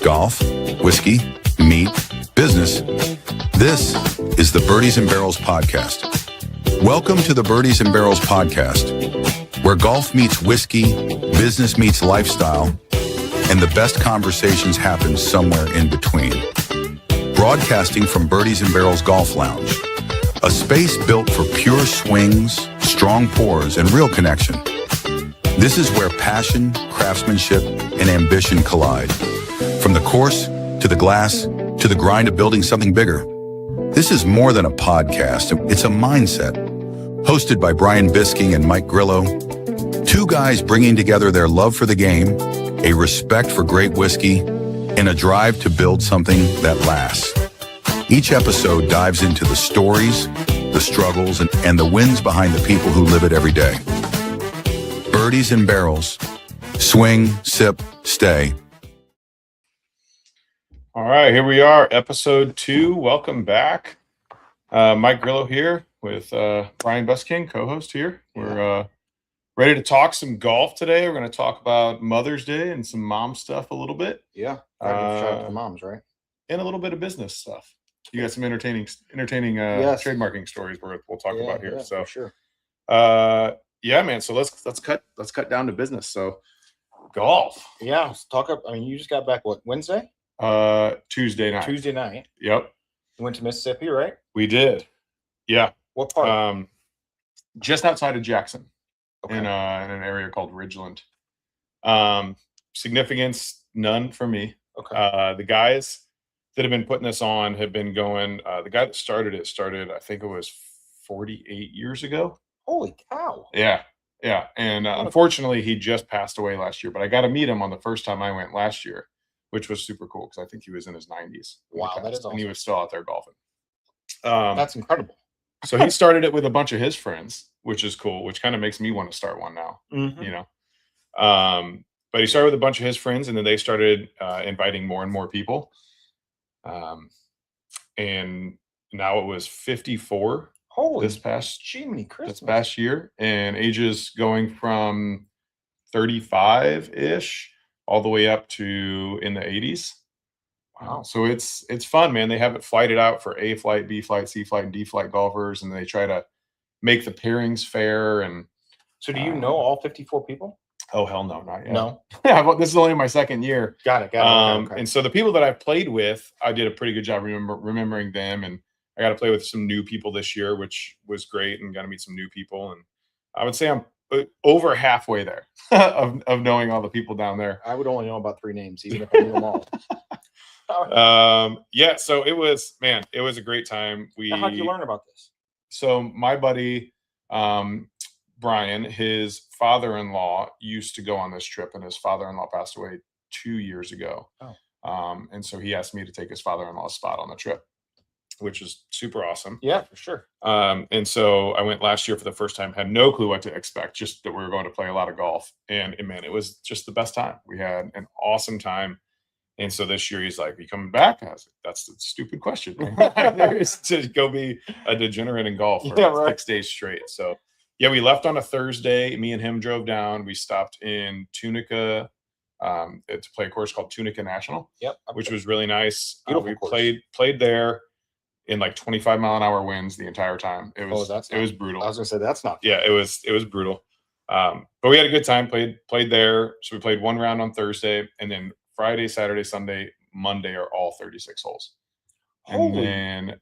golf, whiskey, meat, business. This is the Birdies and Barrels podcast. Welcome to the Birdies and Barrels podcast, where golf meets whiskey, business meets lifestyle, and the best conversations happen somewhere in between. Broadcasting from Birdies and Barrels Golf Lounge, a space built for pure swings, strong pours, and real connection. This is where passion, craftsmanship, and ambition collide. From the course, to the glass, to the grind of building something bigger. This is more than a podcast, it's a mindset. Hosted by Brian Bisking and Mike Grillo, two guys bringing together their love for the game, a respect for great whiskey, and a drive to build something that lasts. Each episode dives into the stories, the struggles, and the wins behind the people who live it every day. Birdies and Barrels. Swing, sip, stay. All right, here we are, episode 2. Welcome back. Mike Grillo here with Brian Busking, co-host here. We're ready to talk some golf today. We're going to talk about Mother's Day and some mom stuff a little bit. Yeah, shout out to the moms, right? And a little bit of business stuff. You got some entertaining Yes. trademarking stories we'll talk about here. So for sure. Yeah, man. So let's cut down to business. So golf. Yeah, let's talk up. I mean, you just got back Wednesday? Tuesday night. Tuesday night. Yep. You went to Mississippi, right? We did. Yeah. What part? Just outside of Jackson, Okay. in an area called Ridgeland. Significance none for me. Okay. The guys that have been putting this on have been going. The guy that started, I think it was 48 years ago. Holy cow. Yeah. And unfortunately, he just passed away last year. But I got to meet him on the first time I went last year, which was super cool because I think he was in his 90s. Wow, that is And he awesome. was still out there golfing. That's incredible. So he started it with a bunch of his friends, which is cool, which kind of makes me want to start one now, Mhm. you know. But he started with a bunch of his friends, and then they started inviting more and more people. And now it was 54 Holy this past Jiminy Christmas. year, and ages going from 35-ish all the way up to in the 80s. Wow. So it's fun, man. They have it flighted out for A flight, B flight, C flight, and D flight golfers, and they try to make the pairings fair. And So do you know all 54 people? oh hell no, not yet. No. Yeah, well, this is only my second year. Got it. Okay. And so the people that I've played with, I did a pretty good job remembering them, and I got to play with some new people this year, which was great, and got to meet some new people. And I would say I'm over halfway there of knowing all the people down there. I would only know about 3 names, even if I knew them all. Yeah, so it was a great time. Now, how'd you learn about this? So my buddy Brian, his father-in-law used to go on this trip, and his father-in-law passed away 2 years ago. Oh. And so he asked me to take his father-in-law's spot on the trip, which is super awesome. Yeah, for sure. And so I went last year for the first time, had no clue what to expect, just that we were going to play a lot of golf. And man, it was just the best time. We had an awesome time. And so this year he's like, "Are you coming back?" I was like, "That's the stupid question." There is to go be a degenerate in golf for 6 days straight. So yeah, we left on a Thursday. Me and him drove down. We stopped in Tunica to play a course called Tunica National. Yep. Which was really nice. Beautiful We course. played there in like 25-mile-an-hour winds the entire time. It was that's it was brutal. I was gonna say that's not. Yeah, it was brutal. But we had a good time. Played there. So we played one round on Thursday, and then Friday, Saturday, Sunday, Monday are all 36 holes, and then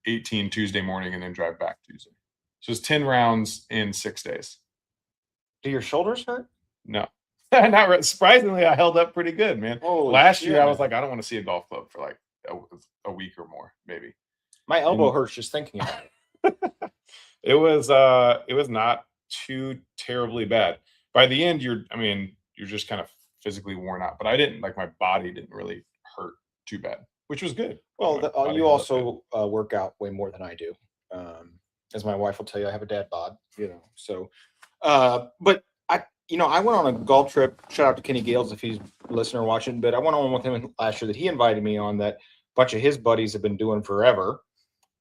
18 Tuesday morning, and then drive back Tuesday. So it's 10 rounds in 6 days. Do your shoulders hurt? No, not surprisingly, I held up pretty good, man. Holy Last shit, year, I was man. like, I don't want to see a golf club for like a week or more, maybe. My elbow hurts just thinking about it. It was not too terribly bad. By the end, you're just kind of physically worn out, but I didn't my body didn't really hurt too bad, which was good. Well, My body you held up good. also work out way more than I do. As my wife will tell you, I have a dad bod, so, but I went on a golf trip. Shout out to Kenny Gales if he's listening or watching, but I went on with him last year that he invited me on that a bunch of his buddies have been doing forever.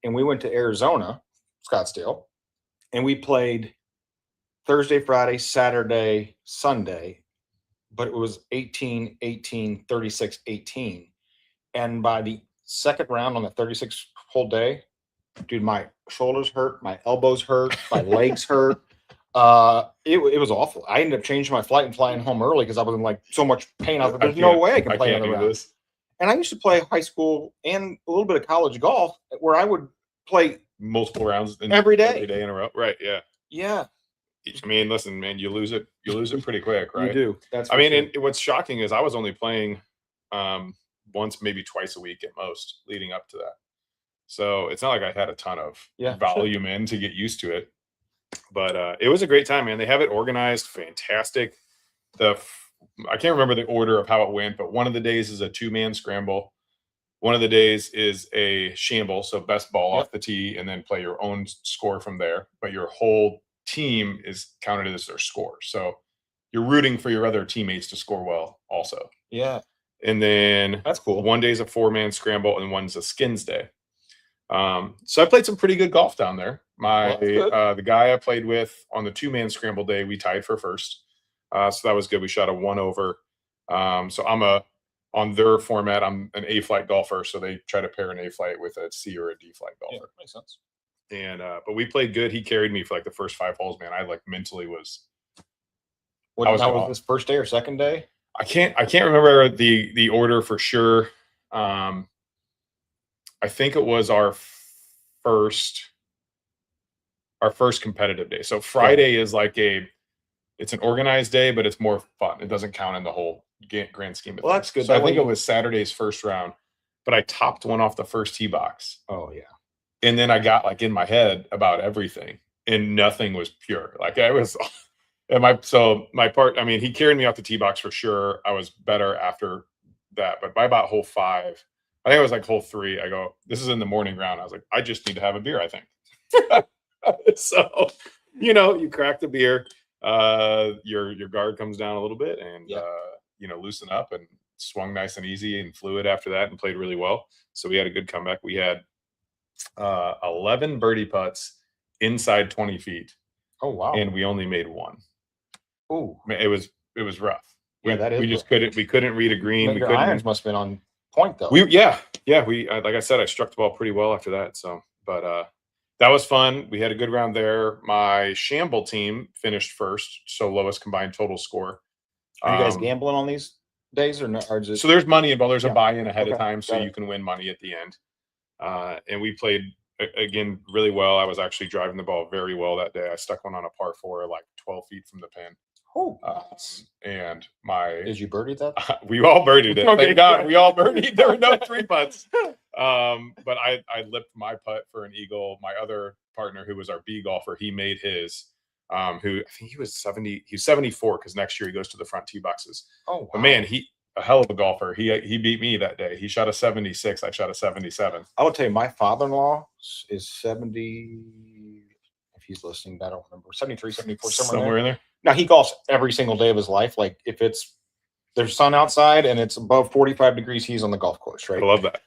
And we went to Arizona, Scottsdale, and we played Thursday, Friday, Saturday, Sunday, but it was 18, 18, 36, 18. And by the second round on the 36 whole day, dude, my shoulders hurt, my elbows hurt, my legs hurt. It was awful. I ended up changing my flight and flying home early because I was in like so much pain. I was like, there's no way I can play another round. This. And I used to play high school and a little bit of college golf where I would play multiple rounds every day in a row. Right. Yeah. Yeah. I mean, listen, man, you lose it pretty quick, right? You do. That's I mean, sure. And what's shocking is I was only playing once, maybe twice a week at most leading up to that. So it's not like I had a ton of volume in to get used to it. But it was a great time, man. They have it organized, fantastic. I can't remember the order of how it went, but one of the days is a 2-man scramble. One of the days is a shamble, so best ball off the tee, and then play your own score from there. But your whole team is counted as their score. So you're rooting for your other teammates to score well also. Yeah. And then that's cool. One day is a 4-man scramble, and one's a skins day. So I played some pretty good golf down there. The guy I played with on the 2-man scramble day, we tied for first. So that was good. We shot a 1 over. So on their format, I'm an A flight golfer. So they try to pair an A flight with a C or a D flight golfer. Yeah, makes sense. And, but we played good. He carried me for like the first 5 holes, man. I like mentally was. Was this first day or second day? I can't remember the order for sure. I think it was our first competitive day. So Friday is like it's an organized day, but it's more fun. It doesn't count in the whole grand scheme of things. That's good. So I think it was Saturday's first round, but I topped one off the first tee box. Oh yeah. And then I got like in my head about everything, and nothing was pure. Like I was, and my part. I mean, he carried me off the tee box for sure. I was better after that, but by about hole 5. I think it was like hole 3. I go, this is in the morning round. I was like, I just need to have a beer, I think. So, you crack the beer, your guard comes down a little bit and, loosen up, and swung nice and easy and fluid after that and played really well. So we had a good comeback. We had 11 birdie putts inside 20 feet. Oh, wow. And we only made 1. Oh, it was rough. We just couldn't read a green. Your irons must have been on point though. We like I said, I struck the ball pretty well after that. So, but that was fun. We had a good round there. My shamble team finished first, so lowest combined total score. Are you guys gambling on these days or no? So there's money involved. There's a buy-in ahead of time, so you can win money at the end. And we played again really well. I was actually driving the ball very well that day. I stuck one on a par 4, like 12 feet from the pin. Oh, and did you birdie that? We all birdied it. Okay, thank God, we all birdied. There were no 3 putts. But I lipped my putt for an eagle. My other partner, who was our B golfer, he made his. Who I think he was 70. He's 74 because next year he goes to the front tee boxes. Oh, wow. But man, he a hell of a golfer. He beat me that day. He shot a 76. I shot a 77. I will tell you, my father-in-law is 70. If he's listening, I don't remember. 73, 74, somewhere in there. Now he golfs every single day of his life. Like if there's sun outside and it's above 45 degrees, he's on the golf course, right? I love that.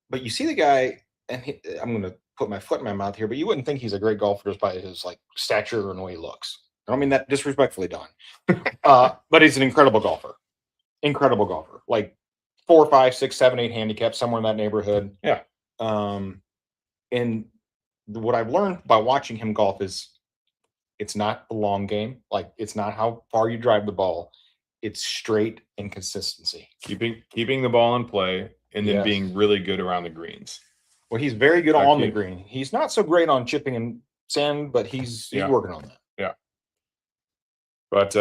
But you see the guy, and I'm going to put my foot in my mouth here, but you wouldn't think he's a great golfer just by his like stature and the way he looks. I don't mean that disrespectfully, Don. But he's an incredible golfer. Incredible golfer. Like 4, 5, 6, 7, 8 handicap, somewhere in that neighborhood. Yeah. And what I've learned by watching him golf is it's not the long game. Like it's not how far you drive the ball. It's straight and consistency. Keeping the ball in play and then being really good around the greens. Well, he's very good on the green. He's not so great on chipping and sand, but he's working on that. Yeah. But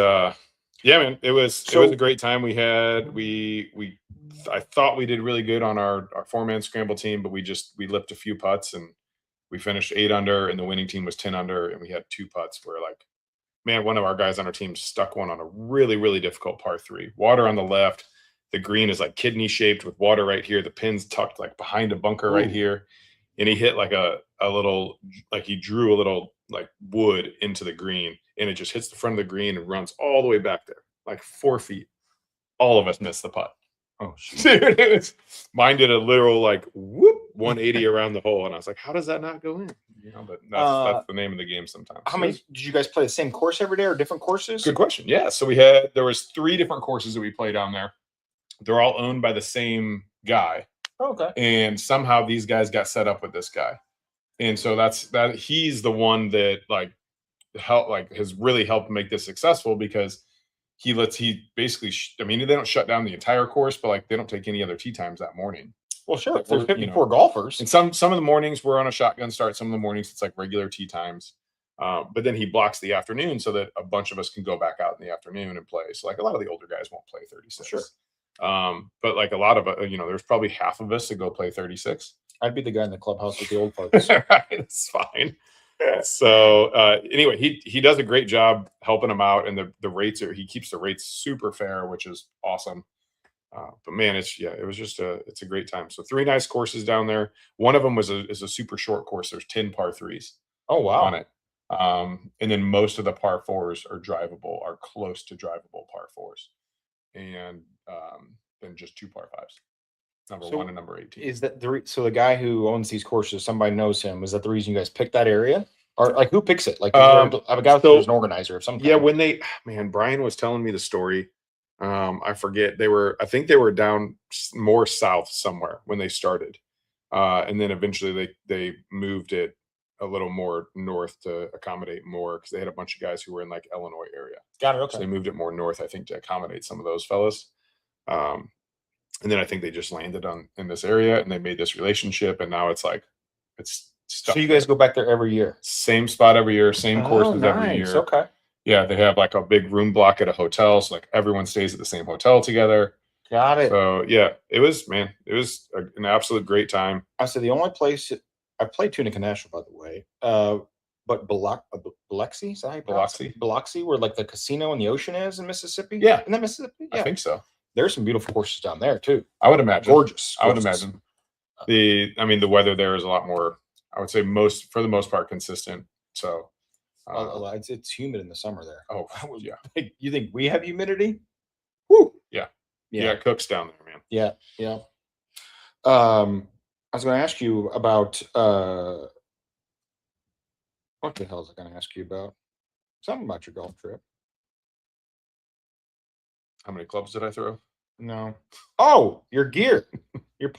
man, it was a great time. We had I thought we did really good on our 4-man scramble team, but we lipped a few putts and we finished 8 under, and the winning team was 10 under, and we had 2 putts where, like, man, one of our guys on our team stuck one on a really, really difficult par 3. Water on the left. The green is like kidney shaped with water right here. The pin's tucked like behind a bunker right here. And he hit like a little, like he drew a little like wood into the green, and it just hits the front of the green and runs all the way back there, like 4 feet. All of us missed the putt. Oh, shoot. Dude, mine did a literal like whoop 180 around the hole, and I was like, how does that not go in? You know, but that's the name of the game sometimes. How many did you guys play the same course every day or different courses? Good question. Yeah, so there was 3 different courses that we played down there. They're all owned by the same guy. Oh, okay. And somehow these guys got set up with this guy. And so he's the one that has really helped make this successful, because he basically I mean, they don't shut down the entire course, but like they don't take any other tee times that morning. Well, sure. If there's 54 golfers. And some of the mornings we're on a shotgun start. Some of the mornings it's like regular tee times. But then he blocks the afternoon so that a bunch of us can go back out in the afternoon and play. So like a lot of the older guys won't play 36. Sure. But like a lot of there's probably half of us that go play 36. I'd be the guy in the clubhouse with the old folks. Right, it's fine. So anyway, he does a great job helping them out, and the rates he keeps the rates super fair, which is awesome. But man, it's a great time. So 3 nice courses down there. One of them is a super short course. There's 10 par 3s. Oh wow. On it. And then most of the par 4s are close to drivable par 4s. And then just 2 par 5s. Number 1 and number 18. Is that so the guy who owns these courses, somebody knows him? Is that the reason you guys picked that area? Or like who picks it? Like I have a guy who's an organizer of some kind. Yeah, Brian was telling me the story. I forget. I think they were down more south somewhere when they started. And then eventually they moved it a little more north to accommodate more, because they had a bunch of guys who were in like Illinois area. Got it. Okay. So they moved it more north, I think, to accommodate some of those fellas. And then I think they just landed in this area, and they made this relationship, and now it's stuck. So you guys go back there every year? Same spot every year, same courses every year. Okay. Yeah, they have like a big room block at a hotel, so like everyone stays at the same hotel together. Got it. So yeah, it was an absolute great time. I said the only place I played Tunica National, by the way, but Biloxi, is that how you pronounce it? Biloxi, where like the casino and the ocean is in Mississippi. Yeah, in that Mississippi. Yeah. I think so. There's some beautiful courses down there too. I would imagine. Gorgeous. I would imagine. The weather there is a lot more, I would say for the most part, consistent. So it's humid in the summer there. Oh yeah. You think we have humidity? Woo. Yeah. It cooks down there, man. Yeah. Yeah. I was going to ask you about what the hell was I going to ask you about? Something about your golf trip. How many clubs did I throw? No. Oh, your gear. You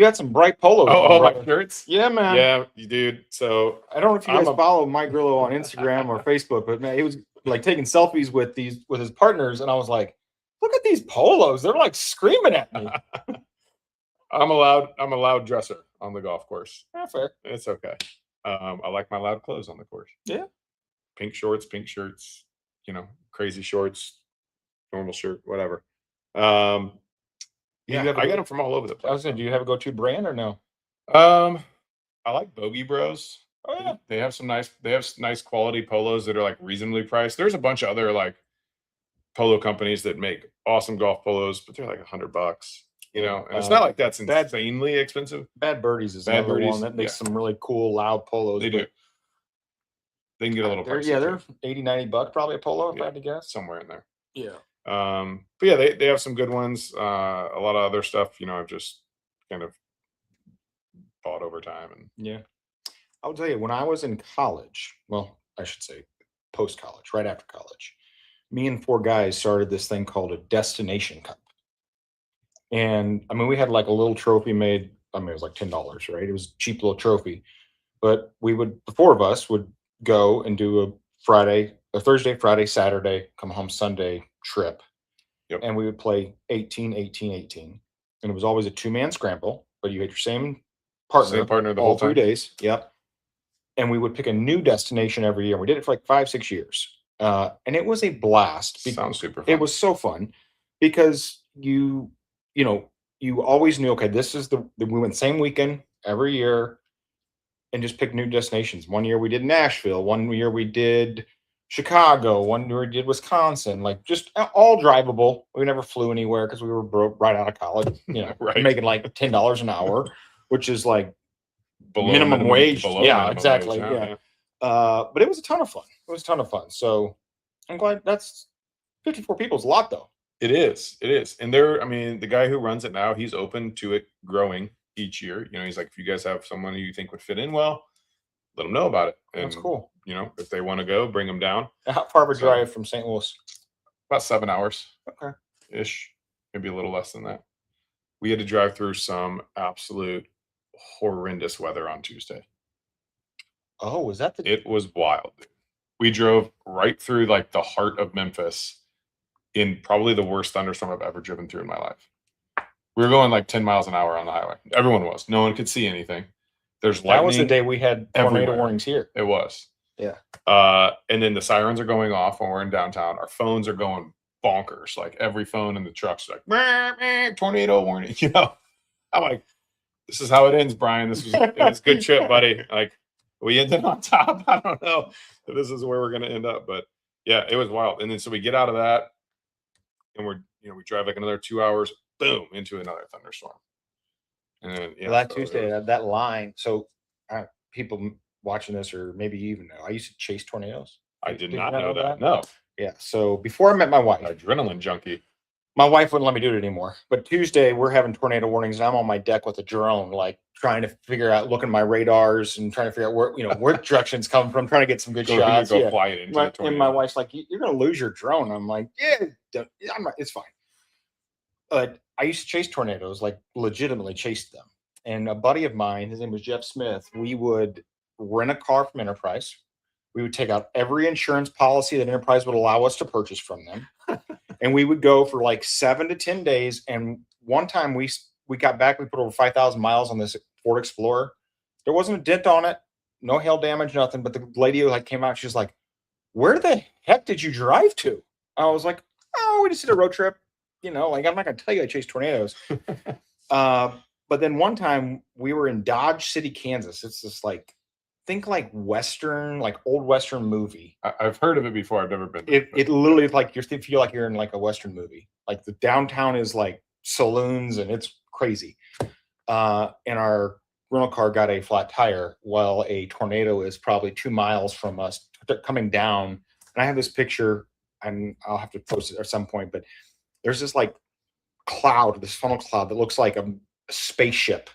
had some bright polos. My shirts? Yeah, man. Yeah, you dude. So I don't know if you guys follow Mike Grillo on Instagram or Facebook, but man, he was like taking selfies with his partners, and I was like, look at these polos. They're like screaming at me. I'm a loud dresser on the golf course. Yeah, fair. It's okay. I like my loud clothes on the course. Yeah. Pink shorts, pink shirts, crazy shorts, normal shirt, whatever. I get them from all over the place. I was saying, do you have a go-to brand or no? I like Bogey Bros. Oh yeah. They have nice quality polos that are like reasonably priced. There's a bunch of other like polo companies that make awesome golf polos, but they're like $100. And it's not like that's insanely expensive. Bad Birdies is another one that makes some really cool loud polos. They do. They can get a little pricey. Yeah, they're $80-$90 probably a polo, if I had to guess. Somewhere in there. Yeah. But yeah, they have some good ones. A lot of other stuff, I've just kind of bought over time. And yeah. I'll tell you, when I was in college, well, I should say post-college, right after college, me and 4 guys started this thing called a Destination Cup. And we had like a little trophy made. It was like $10, right? It was a cheap little trophy. But the 4 of us would go and do a Thursday, Friday, Saturday, come home Sunday trip. Yep. And we would play 18, 18, 18. And it was always a 2-man scramble, but you had your same partner the all whole 3 time. days. Yep. And we would pick a new destination every year. We did it for like 5-6 years. And it was a blast. Sounds super fun. It was so fun because you always knew, okay, this is we went same weekend every year and just pick new destinations. One year we did Nashville. One year we did Chicago. One year we did Wisconsin. Like just all drivable. We never flew anywhere because we were broke right out of college, right. Making like $10 an hour, which is like below minimum wage. Yeah, minimum exactly. Wage, yeah. But it was a ton of fun. So I'm glad 54 people is a lot though. It is. It is. And I mean, the guy who runs it now, he's open to it growing each year. He's like, if you guys have someone who you think would fit in well, let them know about it. And, That's cool. If they want to go, bring them down. How far of a drive from St. Louis? About 7 hours. Okay. Ish. Maybe a little less than that. We had to drive through some absolute horrendous weather on Tuesday. Oh, was that It was wild. We drove right through like the heart of Memphis in probably the worst thunderstorm I've ever driven through in my life. We were going like 10 miles an hour on the highway. Everyone was. No one could see anything. There's lightning. That was the day we had tornado everywhere. warnings here. It was. Yeah. And then the sirens are going off when we're in downtown. Our phones are going bonkers. Like every phone in the truck's like, meh, meh, tornado warning. I'm like, this is how it ends, Brian. It's a good trip, buddy. Like, we ended on top. I don't know if this is where we're going to end up, but yeah, it was wild. And then so we get out of that, and we drive like another 2 hours, boom, into another thunderstorm. And then, that Tuesday, that line. So people watching this, or maybe you even know, I used to chase tornadoes. I did not know that. No. Yeah. So before I met my wife, adrenaline junkie. My wife wouldn't let me do it anymore. But Tuesday, we're having tornado warnings, and I'm on my deck with a drone, like trying to figure out, looking at my radars and trying to figure out where directions come from, trying to get some good shots. Fly it into the tornado. And my wife's like, "You're going to lose your drone." I'm like, "Yeah, it's fine." But I used to chase tornadoes, like legitimately chase them. And a buddy of mine, his name was Jeff Smith, we would rent a car from Enterprise. We would take out every insurance policy that Enterprise would allow us to purchase from them. And we would go for like 7 to 10 days. And one time we got back, we put over 5,000 miles on this Ford Explorer. There wasn't a dent on it, no hail damage, nothing. But the lady came out, she was like, "Where the heck did you drive to?" I was like, "Oh, we just did a road trip. I'm not going to tell you I chased tornadoes." But then one time we were in Dodge City, Kansas. It's this think like Western, like old Western movie. I've heard of it before. I've never been. It literally is like you feel like you're in like a Western movie. Like the downtown is like saloons and it's crazy. And our rental car got a flat tire while a tornado is probably 2 miles from us coming down. And I have this picture, and I'll have to post it at some point, but there's this like cloud, this funnel cloud that looks like a spaceship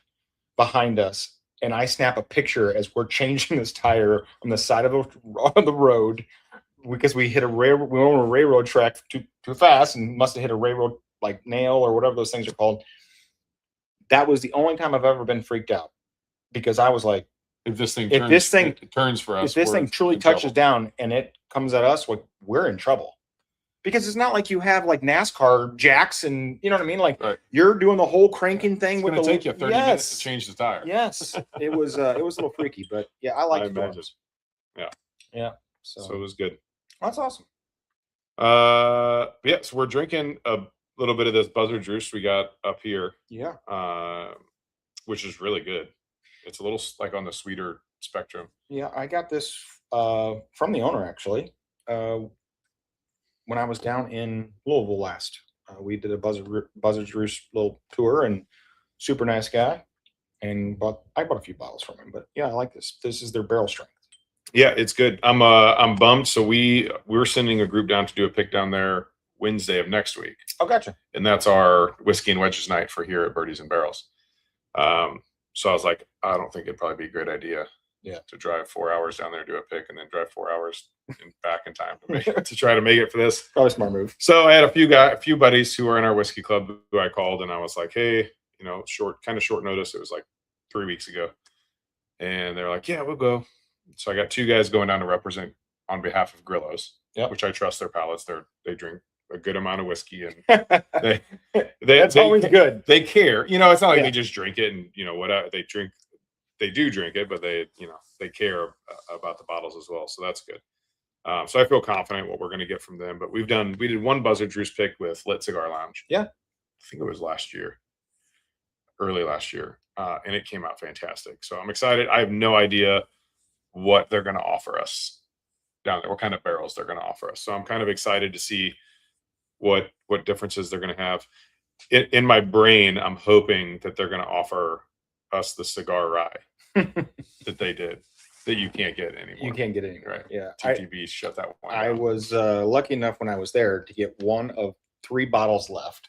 behind us. And I snap a picture as we're changing this tire on the side of the road because we hit we went on a railroad track too fast and must have hit a railroad like nail or whatever those things are called. That was the only time I've ever been freaked out, because I was like, if this thing turns for us, if this thing truly touches down and it comes at us, we're in trouble. Because it's not like you have like NASCAR jacks and you know what I mean? Like You're doing the whole cranking thing. It's going to take you 30 minutes to change the tire. Yes. It was a little freaky, but yeah, I like it. Yeah. Yeah. So it was good. That's awesome. Yeah. So we're drinking a little bit of this buzzard juice we got up here. Yeah. Which is really good. It's a little like on the sweeter spectrum. Yeah. I got this from the owner actually. When I was down in Louisville last, we did a Buzzard's Roost little tour, and super nice guy. And I bought a few bottles from him, but yeah, I like this. This is their barrel strength. Yeah, it's good. I'm bummed. So we're sending a group down to do a pick down there Wednesday of next week. Oh, gotcha. And that's our whiskey and wedges night for here at Birdies and Barrels. So I was like, I don't think it'd probably be a great idea. Yeah, to drive 4 hours down there, do a pick, and then drive 4 hours back in time to try to make it for this. Probably a smart move. So I had a few buddies who are in our whiskey club who I called, and I was like, "Hey, short notice. It was like 3 weeks ago," and they're like, "Yeah, we'll go." So I got 2 guys going down to represent on behalf of Grillos, which I trust their palates. They drink a good amount of whiskey, and that's always good. They care. It's not like they just drink it and whatever they drink. They do drink it, but they care about the bottles as well. So that's good. So I feel confident what we're going to get from them. But we did one Buzzard Juice pick with Lit Cigar Lounge. Yeah. I think it was early last year. And it came out fantastic. So I'm excited. I have no idea what they're going to offer us down there, what kind of barrels they're going to offer us. So I'm kind of excited to see what differences they're going to have. In my brain, I'm hoping that they're going to offer us the cigar rye that they did that you can't get anymore. You can't get it anymore. Right. Yeah. TTB shut that one I was lucky enough when I was there to get one of 3 bottles left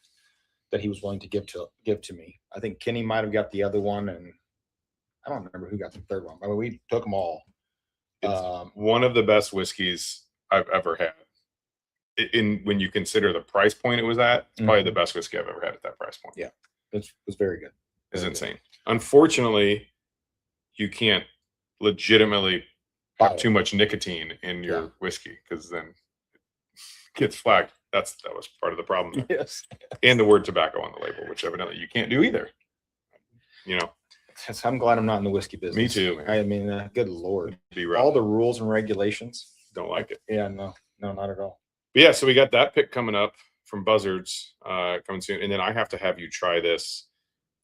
that he was willing to give to me. I think Kenny might have got the other one, and I don't remember who got the third one. I mean, we took them all. It's one of the best whiskeys I've ever had. In when you consider the price point it was at, it's probably the best whiskey I've ever had at that price point. Yeah, it was very good. It's insane. Unfortunately, you can't legitimately have too much nicotine in your whiskey, because then it gets flagged. That was part of the problem. Yes. And the word tobacco on the label, which evidently you can't do either. You know. I'm glad I'm not in the whiskey business. Me too, man. I mean, good Lord. Be all the rules and regulations. Don't like it. Yeah, no, not at all. But yeah, so we got that pick coming up from Buzzards coming soon. And then I have to have you try this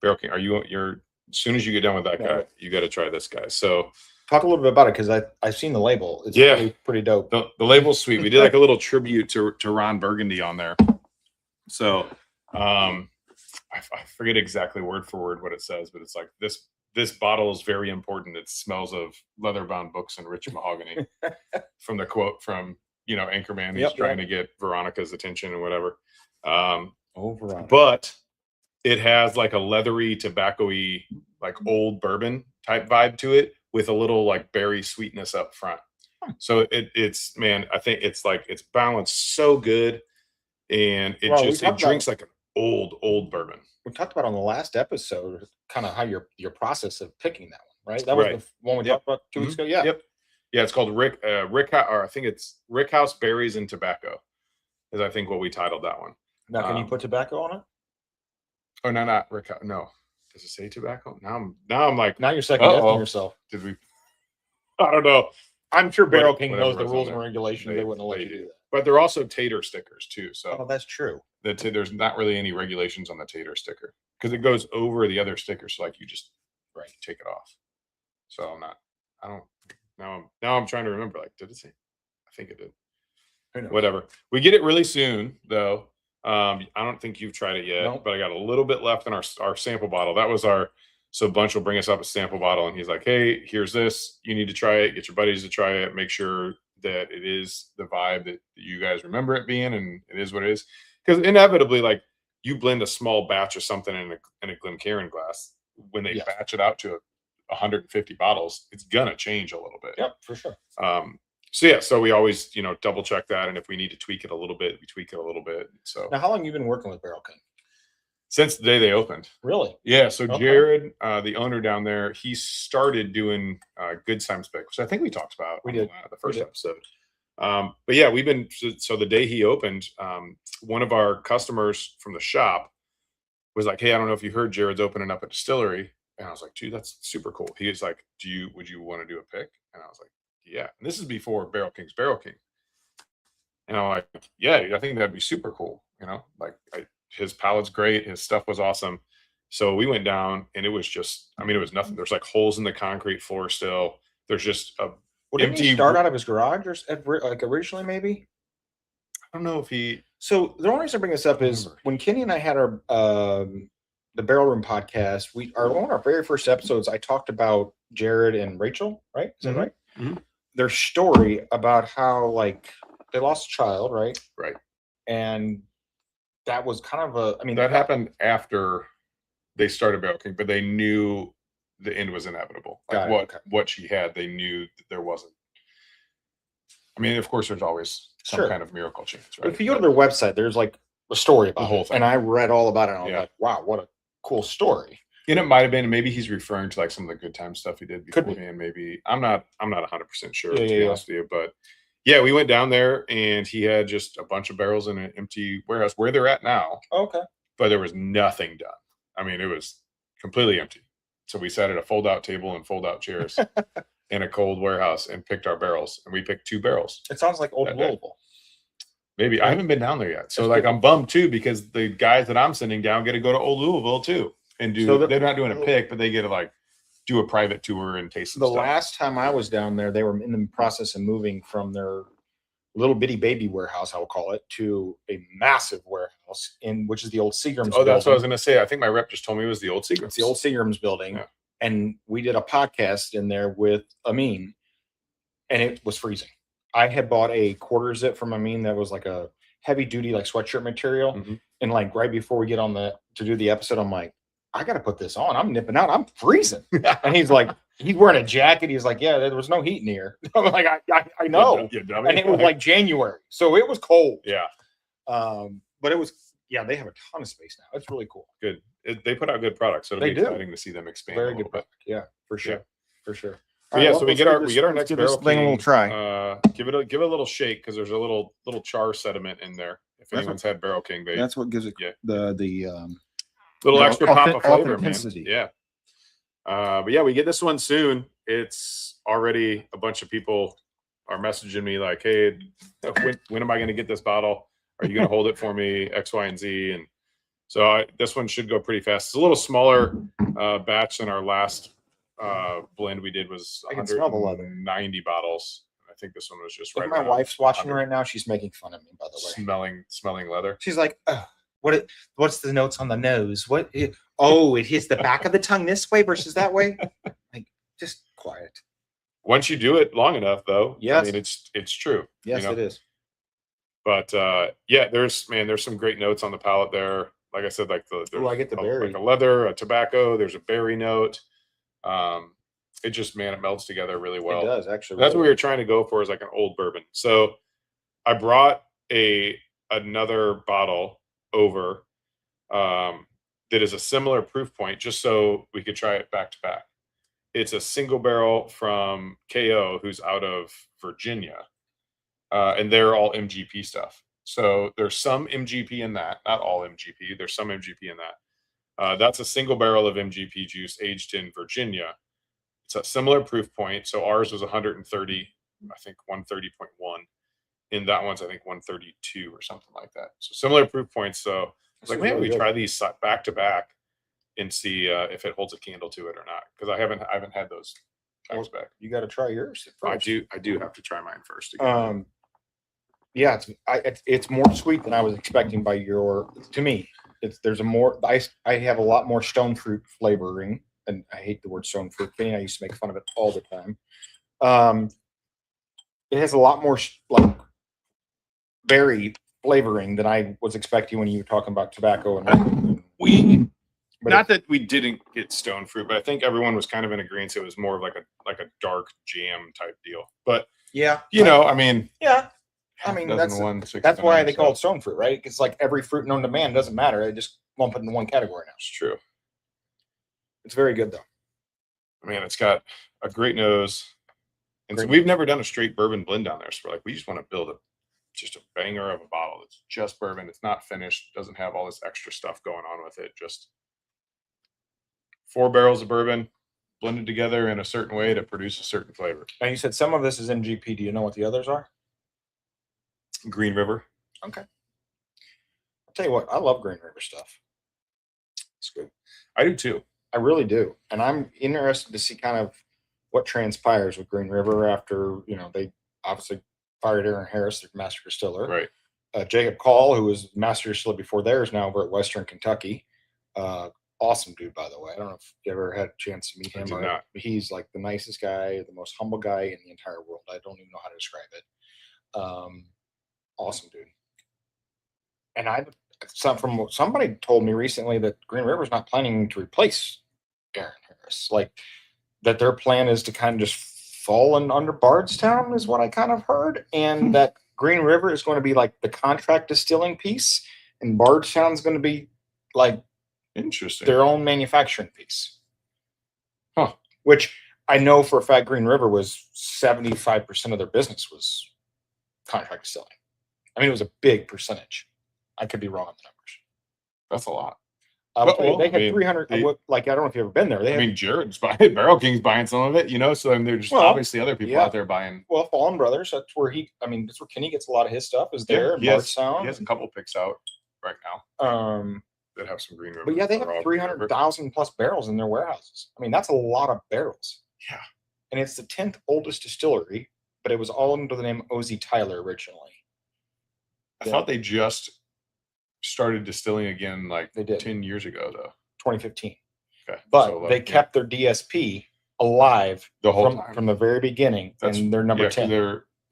Barrel King. You're as soon as you get done with that guy, you got to try this guy. So talk a little bit about it, because I've seen the label. It's pretty dope. The label's sweet. We did like a little tribute to Ron Burgundy on there. So I forget exactly word for word what it says, but it's like this bottle is very important. It smells of leather-bound books and rich mahogany. From the quote from Anchorman, he's trying to get Veronica's attention and whatever. Veronica. But it has like a leathery, tobacco-y, like old bourbon type vibe to it, with a little like berry sweetness up front. So it's man, I think it's balanced so good, and it drinks like an old bourbon. We talked about on the last episode kind of how your process of picking that one, right? That was the one we talked about 2 weeks ago. Yeah. Yep. Yeah, it's called Rick or I think it's Rickhouse Berries and Tobacco, is I think what we titled that one. Now, can you put tobacco on it? Oh no, not Rickhouse. No. Does it say tobacco? Now I'm like, now you're second guessing yourself. Did we? I don't know. I'm sure Barrel King knows the rules and regulations. They wouldn't let you do that. But they're also tater stickers too. So that's true. There's not really any regulations on the tater sticker, because it goes over the other stickers. So like you just take it off. So now I'm trying to remember. Like, did it say? I think it did. Whatever. We get it really soon though. I don't think you've tried it yet, but I got a little bit left in our sample bottle. That was so Bunch will bring us up a sample bottle, and he's like, hey, here's this. You need to try it. Get your buddies to try it. Make sure that it is the vibe that you guys remember it being, and it is what it is. Because inevitably, like, you blend a small batch of something in a Glencairn glass, when they batch it out to 150 bottles, it's gonna change a little bit. Yep, for sure. So we always, double check that, and if we need to tweak it a little bit, we tweak it a little bit. So now, how long have you been working with Barrel King? Since the day they opened. Really? Yeah. So Jared, the owner down there, he started doing Good Times Pick, which I think we talked about. We did the first episode. But yeah, we've been so the day he opened, one of our customers from the shop was like, hey, I don't know if you heard Jared's opening up a distillery. And I was like, dude, that's super cool. He was like, would you want to do a pick? And I was like, yeah. And this is before Barrel King's Barrel King. And I'm like, yeah, I think that'd be super cool. His palate's great. His stuff was awesome. So we went down, and it was just, it was nothing. There's like holes in the concrete floor still. There's just a empty. Did he start out of his garage or like originally maybe? I don't know if he. So the only reason I bring this up is when Kenny and I had our the Barrel Room podcast, one of our very first episodes, I talked about Jared and Rachel, right? Is that right? Mm-hmm. Their story about how like they lost a child, right? Right. And that was kind of that happened after they started Barrel King, but they knew the end was inevitable. Like what she had, they knew that there wasn't. Of course, there's always some kind of miracle chance, right? But if you go to their website, there's like a story about the whole thing, and I read all about it. And I was like, wow, what a cool story. And it might have been, maybe he's referring to like some of the Good Time stuff he did beforehand. Maybe I'm not 100% sure to be honest with you, but. Yeah, we went down there, and he had just a bunch of barrels in an empty warehouse where they're at now. Okay. But there was nothing done. It was completely empty. So we sat at a fold-out table and fold-out chairs in a cold warehouse and picked our barrels. And we picked 2 barrels. It sounds like old Louisville. Maybe. I haven't been down there yet. So I'm bummed too, because the guys that I'm sending down get to go to old Louisville too. And they're not doing a pick, but they get to do a private tour and taste some stuff. Last time I was down there, they were in the process of moving from their little bitty baby warehouse, I will call it, to a massive warehouse which is the old Seagram's building. That's what I was going to say. I think my rep just told me it was the old Seagram's. It's the old Seagram's building. Yeah. And we did a podcast in there with Amin, and it was freezing. I had bought a quarter zip from Amin that was like a heavy duty like sweatshirt material. Mhm. And like right before we get on to do the episode, I'm like, I got to put this on. I'm nipping out. I'm freezing. And he's like, he's wearing a jacket. He's like, yeah, there was no heat in here. I'm like, I know. You dummy. And it was like January. So it was cold. Yeah. But it was, yeah, they have a ton of space now. It's really cool. Good. They put out good products. So it'll They be do. exciting to see them expand. Very a little good bit. product. Yeah, for sure. Yeah. For sure. But yeah, so we get our next give barrel this thing a little king, try. Give it a little shake because there's a little char sediment in there. If That's anyone's had Barrel King, That's what gives it Yeah. the little Yeah, extra pop of flavor, man. authenticity. Yeah. But yeah, we get this one soon. It's already a bunch of people are messaging me like, hey, when am I going to get this bottle? Are you going to hold it for me? X, Y, and Z. And so this one should go pretty fast. It's a little smaller batch than our last blend we did was I can smell the leather. 190 bottles. I think this one was just If right. my around wife's watching 100. right now, she's making fun of me, by the way. Smelling leather. She's like, oh, what's the notes on the nose? It hits the back of the tongue this way versus that way. Like, just quiet. Once you do it long enough, though, Yes. I mean it's true. Yes, you know? it is. But yeah, there's some great notes on the palate there. Like I said, like Oh, I get the berry. like a leather, a tobacco. There's a berry note. It just it melts together really well. It does actually. That's what we really. were trying to go for, is like an old bourbon. So I brought another bottle over that is a similar proof point, just so we could try it back to back. It's a single barrel from KO, who's out of Virginia, and they're all MGP stuff. So there's some MGP in that, not all MGP. There's some MGP in that. That's a single barrel of MGP juice aged in Virginia. It's a similar proof point. So ours was 130, I think 130.1. And that one's, I think, 132 or something like that. So similar proof points. So it's like, man, we try these back to back and see if it holds a candle to it or not. Because I haven't had those back to back. You got to try yours first. I do have to try mine first. Again. Yeah, it's more sweet than I was expecting by your. To me, I have a lot more stone fruit flavoring, and I hate the word stone fruit. Benny, I used to make fun of it all the time. It has a lot more like berry flavoring than I was expecting when you were talking about tobacco and Not that we didn't get stone fruit, but I think everyone was kind of in agreement. It was more of like a dark jam type deal. But yeah, I mean, yeah. I mean, that's why they call it stone fruit, right? It's like every fruit known to man, doesn't matter. They just lump it in one category now. It's true. It's very good though. Man, it's got a great nose. And so Great we've never done a straight bourbon blend down there. So we're like, we just want to build just a banger of a bottle. It's just bourbon. It's not finished. Doesn't have all this extra stuff going on with it. Just 4 barrels of bourbon blended together in a certain way to produce a certain flavor. And you said some of this is MGP. Do you know what the others are? Green River. Okay. I'll tell you what, I love Green River stuff. It's good. I do too. I really do. And I'm interested to see kind of what transpires with Green River after, they obviously fired Aaron Harris, their master distiller. Right. Jacob Call, who was master distiller before theirs, now over at Western Kentucky. Awesome dude, by the way. I don't know if you ever had a chance to meet him. I did not. He's like the nicest guy, the most humble guy in the entire world. I don't even know how to describe it. Awesome dude. And somebody told me recently that Green River's not planning to replace Aaron Harris. Like that their plan is to kind of just fall in under Bardstown is what I kind of heard. And that Green River is going to be like the contract distilling piece and Bardstown's going to be like Interesting. their own manufacturing piece. Huh. Which I know for a fact Green River was 75% of their business was contract distilling. I mean, it was a big percentage. I could be wrong on the numbers. That's a lot. They had 300. I don't know if you've ever been there. Jared's buying Barrel King's buying some of it, so I mean, there's obviously other people out there buying. Well, Fallen Brothers, that's where that's where Kenny gets a lot of his stuff is there. He has a couple picks out right now. That have some Green River. But yeah, they have 300,000 plus barrels in their warehouses. I mean, that's a lot of barrels. Yeah. And it's the 10th oldest distillery, but it was all under the name O.Z. Tyler originally. I thought they just started distilling again like they did 10 years ago, though. 2015. Okay. But they kept their DSP alive the whole time from the very beginning, and they're number 10.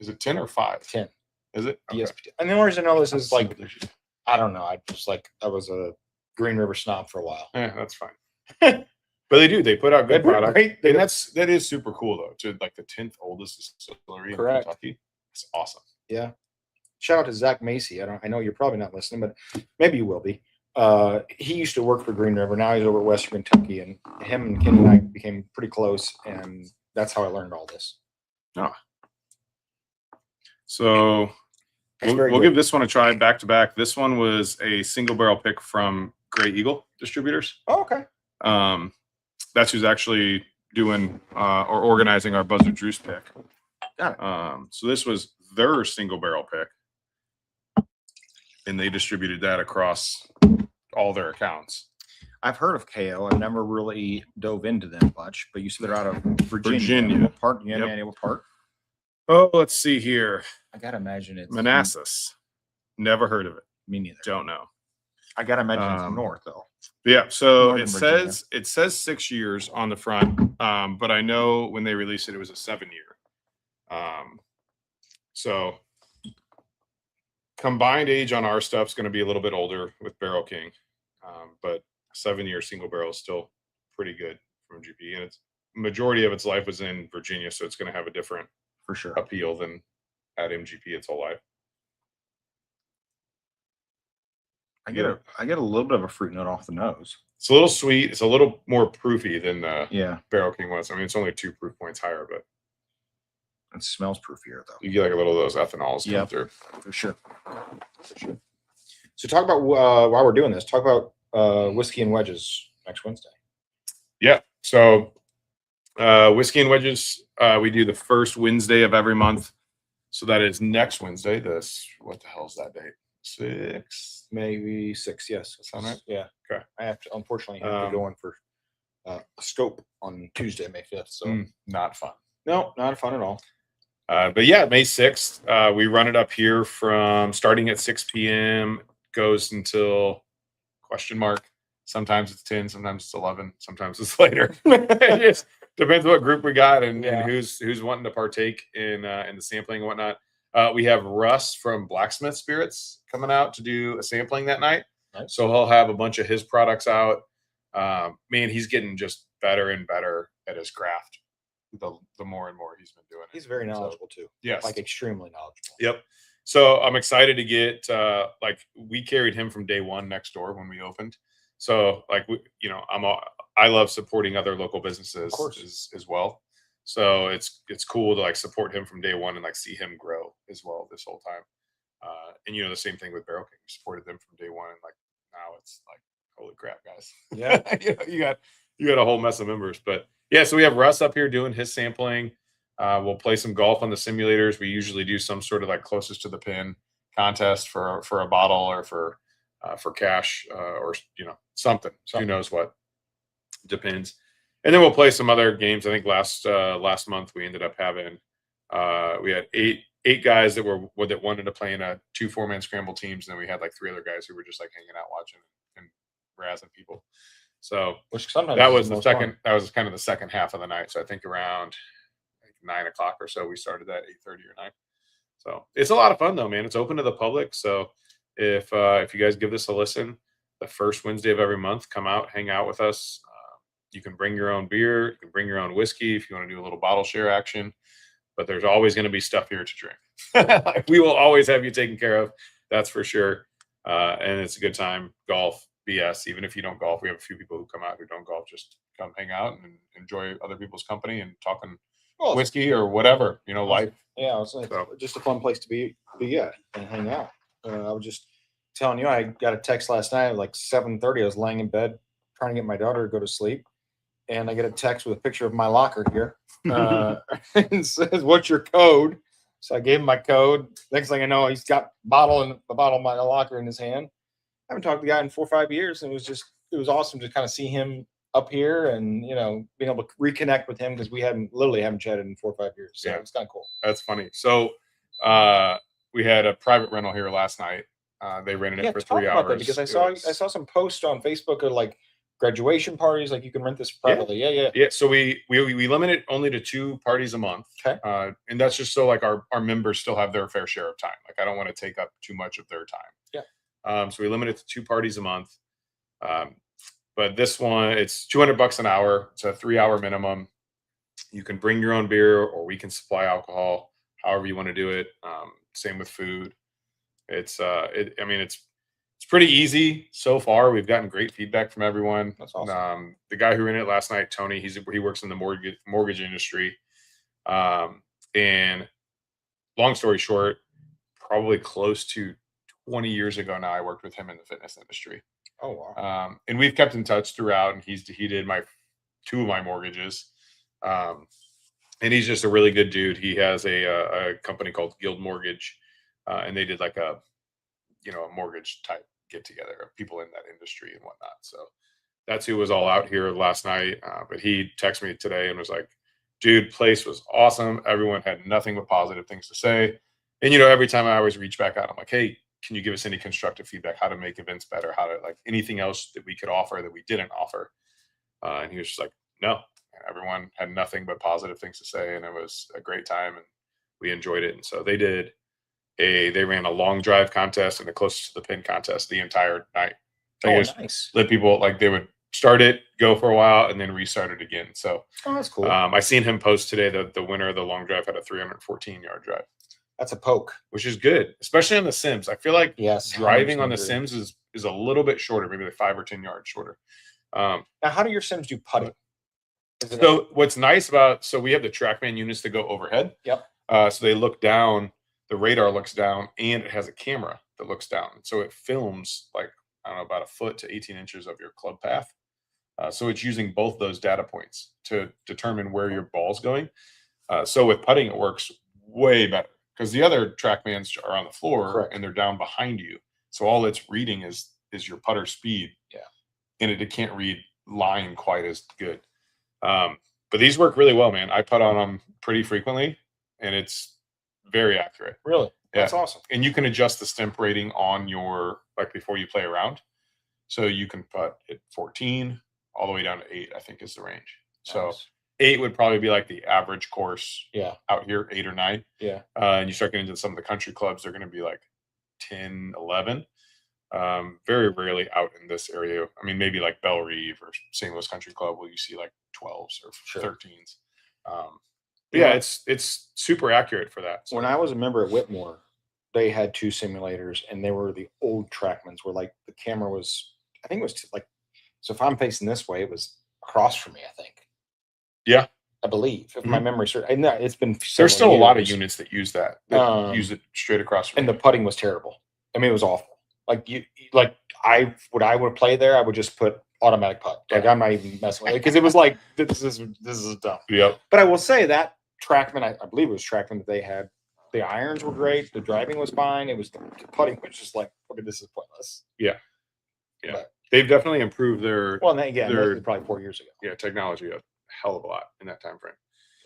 Is it 10 or 5? 10. Is it? Okay. ESPT. And the only reason I know this is like, I don't know. I was a Green River snob for a while. Yeah, that's fine. But they do. They put out good product. Right? And that is super cool though. To like the 10th oldest distillery in Kentucky. It's awesome. Yeah. Shout out to Zach Macy. I know you're probably not listening, but maybe you will be. He used to work for Green River. Now he's over at Western Kentucky, and him and Kenny and I became pretty close, and that's how I learned all this. Oh. So we'll give this one a try back to back. This one was a single barrel pick from Gray Eagle Distributors. Oh, okay. That's who's actually doing or organizing our Buzzard Juice pick. Got it. So this was their single barrel pick, and they distributed that across all their accounts. I've heard of KO. I've never really dove into them much, but you said they're out of Virginia. What part? Yeah, yep. What part? Oh, let's see here. I gotta imagine it's Manassas. Never heard of it. Me neither. Don't know. I gotta imagine it's north though. Yeah, so Northern it says 6 years on the front, but I know when they released it, it was a 7-year. So combined age on our stuff is going to be a little bit older with Barrel King, but 7-year single barrel is still pretty good from GP, and its majority of its life was in Virginia, so it's going to have a different For sure. appeal than at MGP its whole life. I get a little bit of a fruit note off the nose. It's a little sweet. It's a little more proofy than the Barrel King was. I mean, it's only 2 proof points higher, but it smells proofier though. You get like a little of those ethanols come through. For sure. For sure. So talk about while we're doing this, talk about whiskey and wedges next Wednesday. Yeah. So whiskey and wedges, we do the first Wednesday of every month. So that is next Wednesday. What the hell is that date? 6, maybe 6. Yes, sound right? Yeah. Okay. I have to unfortunately have to go in for a scope on Tuesday, May 5th. So not fun. No, not fun at all. But yeah, May 6th, we run it up here from starting at 6 p.m. goes until ? Sometimes it's 10, sometimes it's 11, sometimes it's later. It just depends what group we got and who's wanting to partake in the sampling and whatnot. We have Russ from Blacksmith Spirits coming out to do a sampling that night. Nice. So he'll have a bunch of his products out. Man, he's getting just better and better at his craft. The more and more he's been doing it. He's very knowledgeable too. Yes. Like extremely knowledgeable. Yep. So I'm excited to get we carried him from day one next door when we opened. So I love supporting other local businesses as well. So it's cool to like support him from day one and like see him grow as well this whole time. And the same thing with Barrel King. We supported them from day one, and like now it's like holy crap, guys. Yeah. you got a whole mess of members. But yeah, so we have Russ up here doing his sampling. We'll play some golf on the simulators. We usually do some sort of like closest to the pin contest for a bottle or for cash or something. Who knows what? Depends. And then we'll play some other games. I think last month we ended up having we had eight guys that wanted to play in a 2 4-man scramble teams, and then we had like 3 other guys who were just like hanging out watching and razzing people. So which sometimes that was the second. Fun. That was kind of the second half of the night. So I think around 9 o'clock or so we started at 8:30 or 9. So it's a lot of fun though, man. It's open to the public. So if you guys give this a listen, the first Wednesday of every month, come out, hang out with us. You can bring your own beer. You can bring your own whiskey if you want to do a little bottle share action. But there's always going to be stuff here to drink. We will always have you taken care of. That's for sure. And it's a good time. Golf, BS. Even if you don't golf, we have a few people who come out who don't golf. Just come hang out and enjoy other people's company and talking whiskey or whatever, life. Yeah, it's just a fun place to be at and hang out. I was just telling you, I got a text last night at like 7:30. I was laying in bed trying to get my daughter to go to sleep. And I get a text with a picture of my locker here. It says, "What's your code?" So I gave him my code. Next thing I know, he's got the bottle of my locker in his hand. I haven't talked to the guy in 4 or 5 years, and it was awesome to kind of see him up here and being able to reconnect with him because we literally haven't chatted in 4 or 5 years. So it's kind of cool. That's funny. So we had a private rental here last night. They rented it for 3 hours. Because I saw some posts on Facebook of like graduation parties? Like you can rent this privately? Yeah. Yeah. So we limit it only to 2 parties a month. Okay. And that's just so like our members still have their fair share of time. Like I don't want to take up too much of their time. Yeah. So we limit it to 2 parties a month. But this one, it's $200 an hour. It's a 3-hour minimum. You can bring your own beer, or we can supply alcohol, however you want to do it. Same with food. It's pretty easy so far. We've gotten great feedback from everyone. That's awesome. The guy who ran it last night, Tony, he works in the mortgage industry. And long story short, probably close to 20 years ago now, I worked with him in the fitness industry. Oh wow. And we've kept in touch throughout, and he did 2 of my mortgages. And he's just a really good dude. He has a company called Guild Mortgage, and they did like a mortgage type get together of people in that industry and whatnot. So that's who was all out here last night. But he texted me today and was like, dude, place was awesome. Everyone had nothing but positive things to say. And, every time I always reach back out, I'm like, hey, can you give us any constructive feedback, how to make events better, how to like anything else that we could offer that we didn't offer. And he was just like, no, everyone had nothing but positive things to say. And it was a great time and we enjoyed it. And so they ran a long drive contest and the closest to the pin contest the entire night. Nice. Let people, like, they would start it, go for a while, and then restart it again. So that's cool. I seen him post today that the winner of the long drive had a 314-yard drive. That's a poke, which is good, especially on the Sims. I feel like driving on the agree. Sims is a little bit shorter, maybe like 5 or 10 yards shorter. Now, how do your Sims do putting? So what's nice so we have the TrackMan units that go overhead. Yep. So they look down, the radar looks down, and it has a camera that looks down. So it films like, I don't know, about 1 foot to 18 inches of your club path. So it's using both those data points to determine where your ball's going. So with putting, it works way better because the other TrackMans are on the floor. Correct. And they're down behind you. So all it's reading is your putter speed. Yeah. And it can't read line quite as good. But these work really well, man. I putt on them pretty frequently, and it's very accurate. Really? Yeah. That's awesome. And you can adjust the stimp rating on your, like, before you play around. So you can putt at 14 all the way down to 8, I think is the range. So nice. 8 would probably be like the average course out here, 8 or 9. Yeah. And you start getting into some of the country clubs, they're going to be like 10, 11. Very rarely out in this area. I mean, maybe like Belle Reve or St. Louis Country Club where you see like 12s or 13s. But yeah, it's super accurate for that. So when I was a member at Whitmore, they had 2 simulators, and they were the old TrackMans where like the camera was, I think it was like, so if I'm facing this way, it was across from me, I think. Yeah. I believe, if my memory serves. I know it's been. There's still a lot of units that use that use it straight across from and the putting was terrible. I mean, it was awful. Like I would play there, I would just put automatic putt. Like I'm not even messing with it because it was like this is dumb. Yep. But I will say that TrackMan, I believe it was TrackMan that they had. The irons were great. The driving was fine. It was the putting was just like, okay, this is pointless. Yeah. But they've definitely improved their. Well, again, probably 4 years ago. Yeah, technology a hell of a lot in that time frame.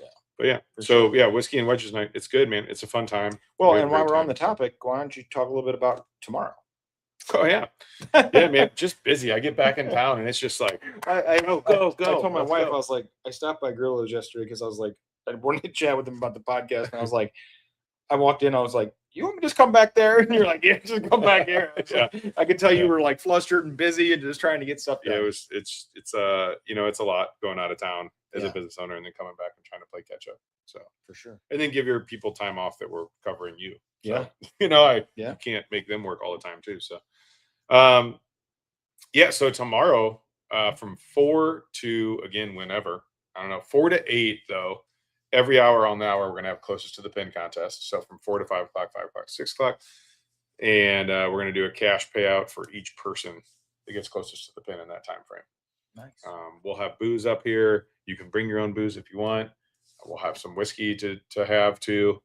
Yeah. But yeah, so yeah, whiskey and wedges night. It's good, man. It's a fun time. Well, and while we're on the topic, why don't you talk a little bit about tomorrow? Oh yeah, yeah, man. Just busy. I get back in town, and it's just like, I go. I told my wife, I was like, I stopped by Grillo's yesterday because I was like, I wanted to chat with them about the podcast, and I was like, I walked in, I was like, you want me to just come back there? And you're like, yeah, just come back here. I could tell you were like flustered and busy and just trying to get stuff done. Yeah, it's it's a lot going out of town as a business owner and then coming back and trying to play catch up. So for sure. And then give your people time off that we're covering you. So, you can't make them work all the time too. So so tomorrow from 4 to, again, whenever, I don't know, 4 to 8 though. Every hour on the hour, we're going to have closest to the pin contest. So from 4 to 5 o'clock, 5 o'clock, 6 o'clock. And we're going to do a cash payout for each person that gets closest to the pin in that time frame. Nice. We'll have booze up here. You can bring your own booze if you want. We'll have some whiskey to have too.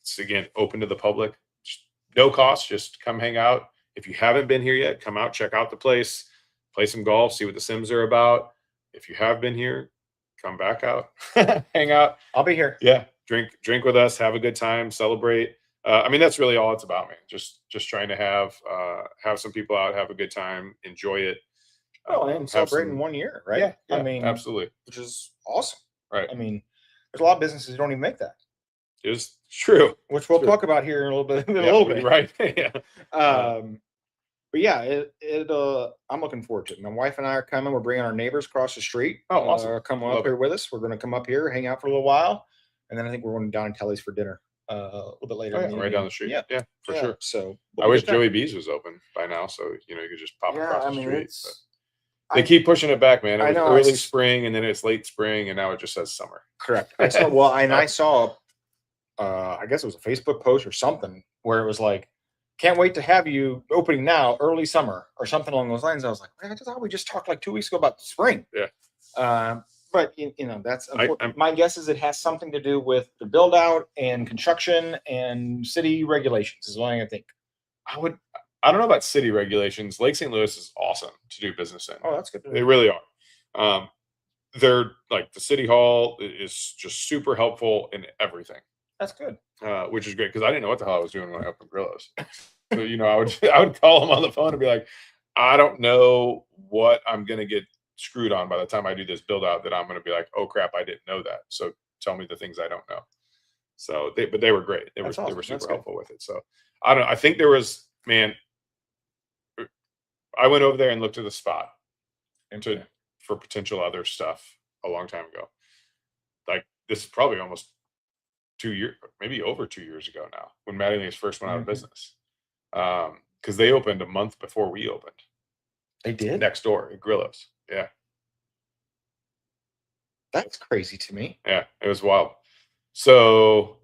It's, again, open to the public. Just no cost. Just come hang out. If you haven't been here yet, come out, check out the place, play some golf, see what the Sims are about. If you have been here, come back out, hang out. I'll be here. Yeah. Drink with us, have a good time, celebrate. I mean, that's really all it's about, man. Just trying to have some people out, have a good time, enjoy it. Oh, and have celebrating some- 1 year, right? Yeah, I yeah, mean, absolutely. which is awesome. Right. I mean, there's a lot of businesses who don't even make that, It's true. which we'll True. talk about here in a little bit. Yeah, right. Yeah. But yeah, I'm looking forward to it. My wife and I are coming. We're bringing our neighbors across the street. Oh, awesome. Come Love up here it. with us. We're going to come up here, hang out for a little while, and then I think we're going down to Telly's for dinner a little bit later. Oh, in yeah, the right down evening. the street. Yeah, Yeah, for yeah. sure. So I wish Joey B's was open by now, so you could just pop across the street. But they keep pushing it back, man. It I was know, early spring, and then it's late spring, and now it just says summer. correct. I saw. Well, and I saw. I guess it was a Facebook post or something where it was like, "Can't wait to have you opening now, early summer," or something along those lines. I was like, "Man, I just thought we just talked like 2 weeks ago about spring." Yeah. But that's my guess is it has something to do with the build out and construction and city regulations. Is the only thing I think. I don't know about city regulations. Lake St. Louis is awesome to do business in. Oh, that's good. They really are. They're like the city hall is just super helpful in everything. That's good. Which is great because I didn't know what the hell I was doing when I opened Grillos. So I would call them on the phone and be like, I don't know what I'm gonna get screwed on by the time I do this build out that I'm gonna be like, oh crap, I didn't know that. So tell me the things I don't know. So they were great. They were super helpful with it. So I think there was, man, I went over there and looked at the spot for potential other stuff a long time ago. Like this is probably almost 2 years, maybe over 2 years ago now, when Mattingly's first went out of business. Because they opened a month before we opened. They did? Next door at Grillos. Yeah. That's crazy to me. Yeah, it was wild. So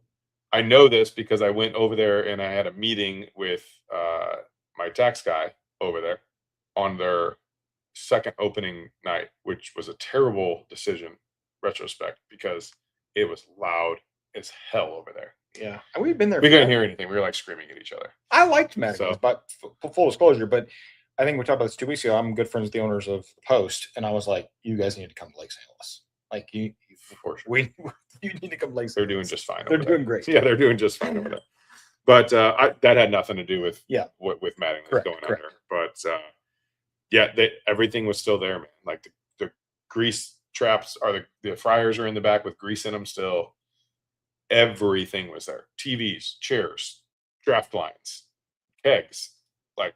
I know this because I went over there and I had a meeting with my tax guy over there on their second opening night, which was a terrible decision retrospect because it was loud as hell over there. Yeah, and we've been there. We couldn't hear anything. We were like screaming at each other. I liked Mattingly's, but full disclosure, but I think we talked about this 2 weeks ago. I'm good friends with the owners of Post, and I was like, "You guys need to come to Lake St. Louis. Like, you need to come to Lake St. They're doing just fine. They're doing great. Yeah, they're doing just fine over there. But that had nothing to do with with Mattingly's going under. But everything was still there, man. Like the grease traps the fryers are in the back with grease in them still. Everything was there. TVs, chairs, draft lines, kegs. Like,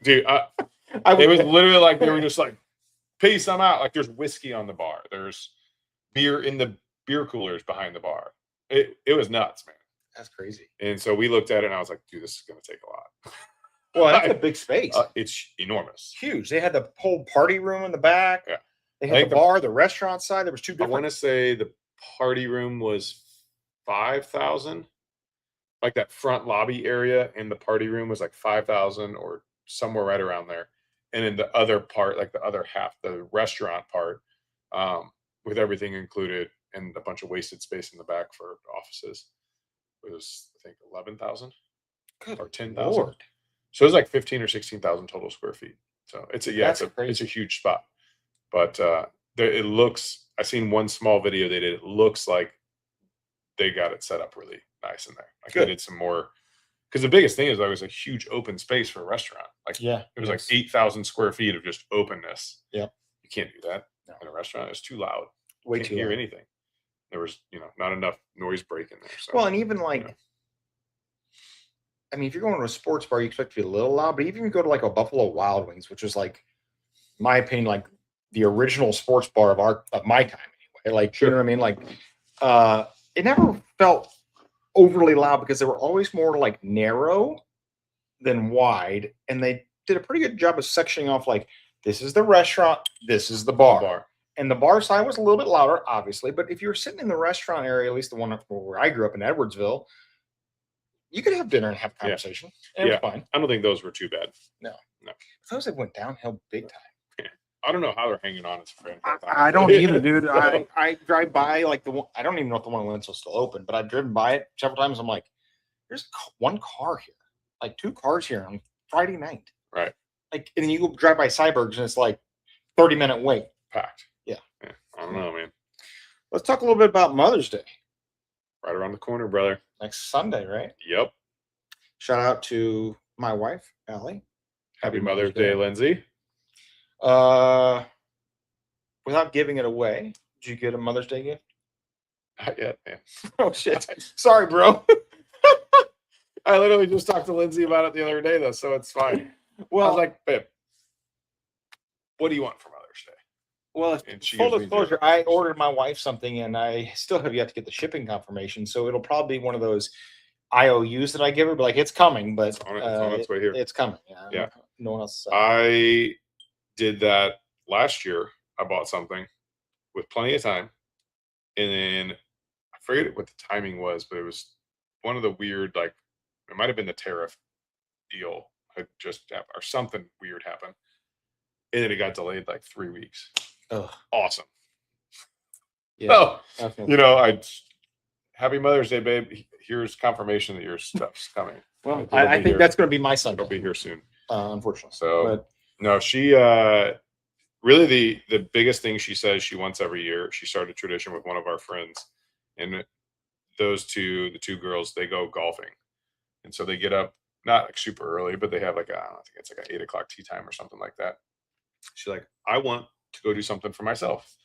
dude, it was literally like they were just like, pay some out. Like there's whiskey on the bar. There's beer in the beer coolers behind the bar. It was nuts, man. That's crazy. And so we looked at it and I was like, dude, this is going to take a lot. Well, that's a big space. It's enormous. Huge. They had the whole party room in the back. Yeah. They had the bar, the restaurant side. There was two different. I want to say the party room was 5,000. Like that front lobby area and the party room was like 5,000 or somewhere right around there. And then the other part, like the other half, the restaurant part, with everything included and a bunch of wasted space in the back for offices, was I think 11,000 or 10,000. So it was like 15 or 16,000 total square feet. So it's a huge spot. But it looks. I seen one small video they did. It looks like they got it set up really nice in there. Like they did some more. Because the biggest thing is there was a huge open space for a restaurant. Like it was like 8,000 square feet of just openness. Yeah, you can't do that in a restaurant. It's too loud. Way can't too hear loud. anything. There was not enough noise break in there. So, well, and even like, I mean, if you're going to a sports bar, you expect to be a little loud. But even if you go to like a Buffalo Wild Wings, which is like, in my opinion, like the original sports bar of my time anyway. Like, you know what I mean? Like, it never felt overly loud because they were always more like narrow than wide, and they did a pretty good job of sectioning off like, this is the restaurant, this is the bar. And the bar side was a little bit louder, obviously, but if you were sitting in the restaurant area, at least the one where I grew up in Edwardsville, you could have dinner and have a conversation. And it was fine. I don't think those were too bad. No. Those that went downhill big time. Yeah. I don't know how they're hanging on as a friend. I don't either, dude. I drive by like the one. I don't even know if the one in Wentzville's still open, but I've driven by it several times. I'm like, there's one car here, like two cars here on Friday night. Right. Like, and then you go drive by Cyberg's and it's like 30-minute wait. Packed. Yeah. I don't know, man. Let's talk a little bit about Mother's Day. Right around the corner, brother. Next Sunday, right? Yep. Shout out to my wife, Allie. Happy Mother's Day, Lindsay. Without giving it away, did you get a Mother's Day gift? Not yet, man. Oh shit! Sorry, bro. I literally just talked to Lindsay about it the other day, though, so it's fine. I Well, was like, babe, what do you want for Mother's Day? well, And she full gives me disclosure, zero. I ordered my wife something, and I still have yet to get the shipping confirmation. So it'll probably be one of those IOUs that I give her, but like it's coming, but It's on its way here. it's coming. Yeah, Yeah. no one else. I did that last year. I bought something with plenty of time, and then I forget what the timing was, but it was one of the weird, like it might have been the tariff deal had just happened, or something weird happened, and then it got delayed like 3 weeks. Ugh. Awesome. Yeah. Oh, Definitely. Happy Mother's Day, babe. Here's confirmation that your stuff's coming. Well, It'll I be think here. that's going to be my Sunday. It'll be here soon. Unfortunately. So, but no, she really the biggest thing she says she wants every year. She started a tradition with one of our friends, and the two girls, they go golfing, and so they get up not like super early, but they have like I think it's like an 8 o'clock tea time or something like that. She's like, I want to go do something for myself,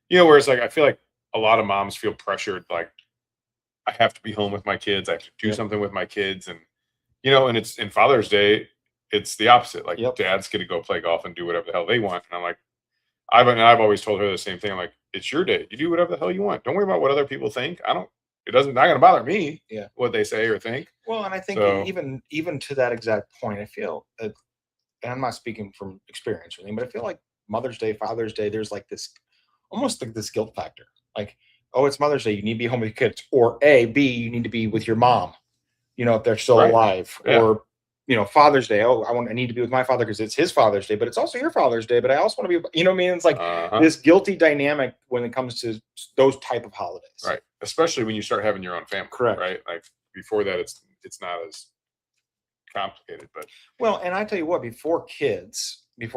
whereas like I feel like a lot of moms feel pressured, like I have to be home with my kids, I have to do something with my kids, and and it's in Father's Day, it's the opposite. Like dads get to go play golf and do whatever the hell they want, and I'm like, I've always told her the same thing. I'm like, it's your day, you do whatever the hell you want. Don't worry about what other people think. It doesn't not gonna bother me. What they say or think. Well, and I think even to that exact point, I feel that, and I'm not speaking from experience or anything, but I feel like Mother's Day, Father's Day, there's like this almost like this guilt factor. Like, oh, it's Mother's Day, you need to be home with your kids, or B, you need to be with your mom, if they're still alive, or Father's Day, oh, I need to be with my father because it's his Father's Day, but it's also your Father's Day, but I also want to be, what I mean? It's like this guilty dynamic when it comes to those type of holidays. Right. Especially when you start having your own family. Correct. Right. Like before that, it's not as complicated, but well, and I tell you what, before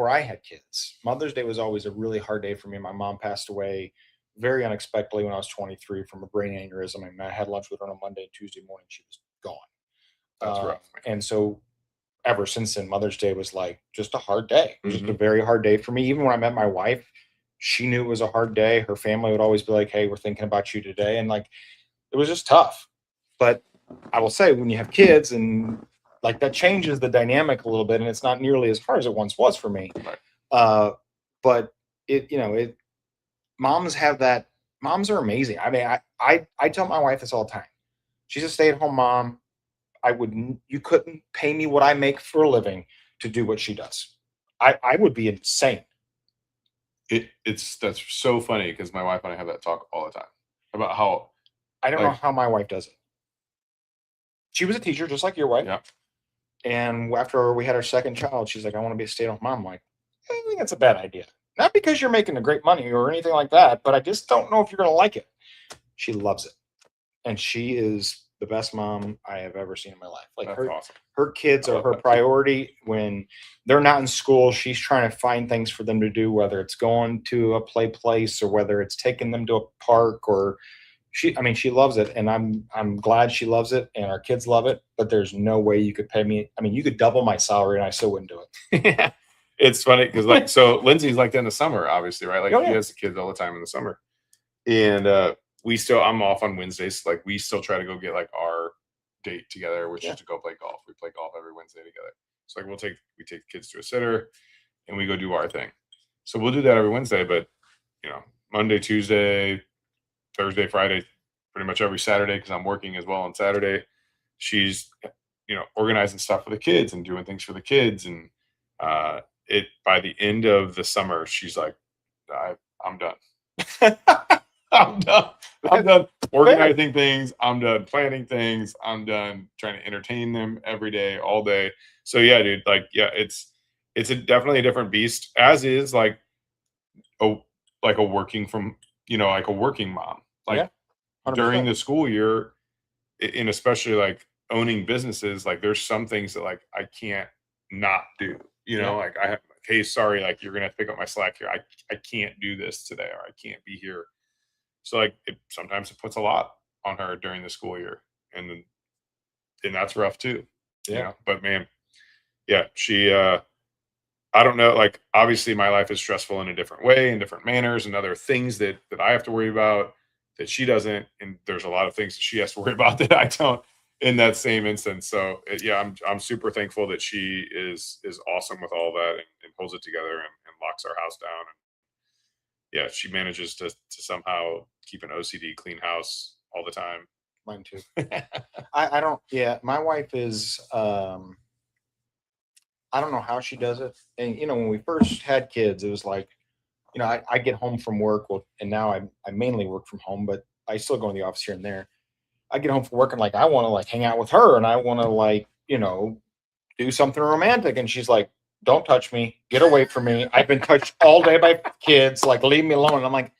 I had kids, Mother's Day was always a really hard day for me. My mom passed away very unexpectedly when I was 23 from a brain aneurysm. I mean, I had lunch with her on a Monday and Tuesday morning. She was gone. That's rough. And so ever since then, Mother's Day was like just a hard day. It was just a very hard day for me. Even when I met my wife, she knew it was a hard day. Her family would always be like, hey, we're thinking about you today. And like, it was just tough. But I will say, when you have kids and like that changes the dynamic a little bit, and it's not nearly as hard as it once was for me. Right. But moms are amazing. I mean, I tell my wife this all the time. She's a stay-at-home mom. You couldn't pay me what I make for a living to do what she does. I would be insane. That's so funny because my wife and I have that talk all the time about how I don't know how my wife does it. She was a teacher just like your wife. Yeah. And after we had our second child, she's like, I want to be a stay-at-home mom. I'm like, I think that's a bad idea. Not because you're making a great money or anything like that, but I just don't know if you're going to like it. She loves it. And she is the best mom I have ever seen in my life. Like awesome. Her kids are her priority. When they're not in school, she's trying to find things for them to do, whether it's going to a play place or whether it's taking them to a park or she loves it. And I'm glad she loves it and our kids love it, but there's no way you could pay me. I mean, you could double my salary and I still wouldn't do it. It's funny because so Lindsay's like that in the summer, obviously, right? Like she has the kids all the time in the summer. And I'm off on Wednesdays. Like we still try to go get like our date together, which is to go play golf. We play golf every Wednesday together. So like we take the kids to a sitter and we go do our thing. So we'll do that every Wednesday, but Monday, Tuesday, Thursday, Friday, pretty much every Saturday, because I'm working as well on Saturday. She's organizing stuff for the kids and doing things for the kids. And by the end of the summer, she's like, I'm done. I'm done. I'm done organizing things. I'm done planning things. I'm done trying to entertain them every day, all day. So yeah, dude, like, yeah, it's definitely a different beast, as is like a working like a working mom. Like during the school year, and especially like owning businesses, like there's some things that like I can't not do. Like I have, hey, sorry, like you're gonna have to pick up my slack here. I can't do this today, or I can't be here. So like sometimes it puts a lot on her during the school year, and that's rough too. But man, yeah, she I don't know, like, obviously my life is stressful in a different way, in different manners, and other things that I have to worry about that she doesn't, and there's a lot of things that she has to worry about that I don't in that same instance. So yeah, I'm super thankful that she is awesome with all that, and pulls it together, and locks our house down. And yeah, she manages to somehow keep an OCD clean house all the time. Mine too. I don't. Yeah, my wife is. I don't know how she does it. And when we first had kids, it was like, I get home from work. Well, and now I mainly work from home, but I still go in the office here and there. I get home from work and like I want to like hang out with her, and I want to like do something romantic, and she's like, "Don't touch me. Get away from me. I've been touched all day by kids. Like, leave me alone." And I'm like,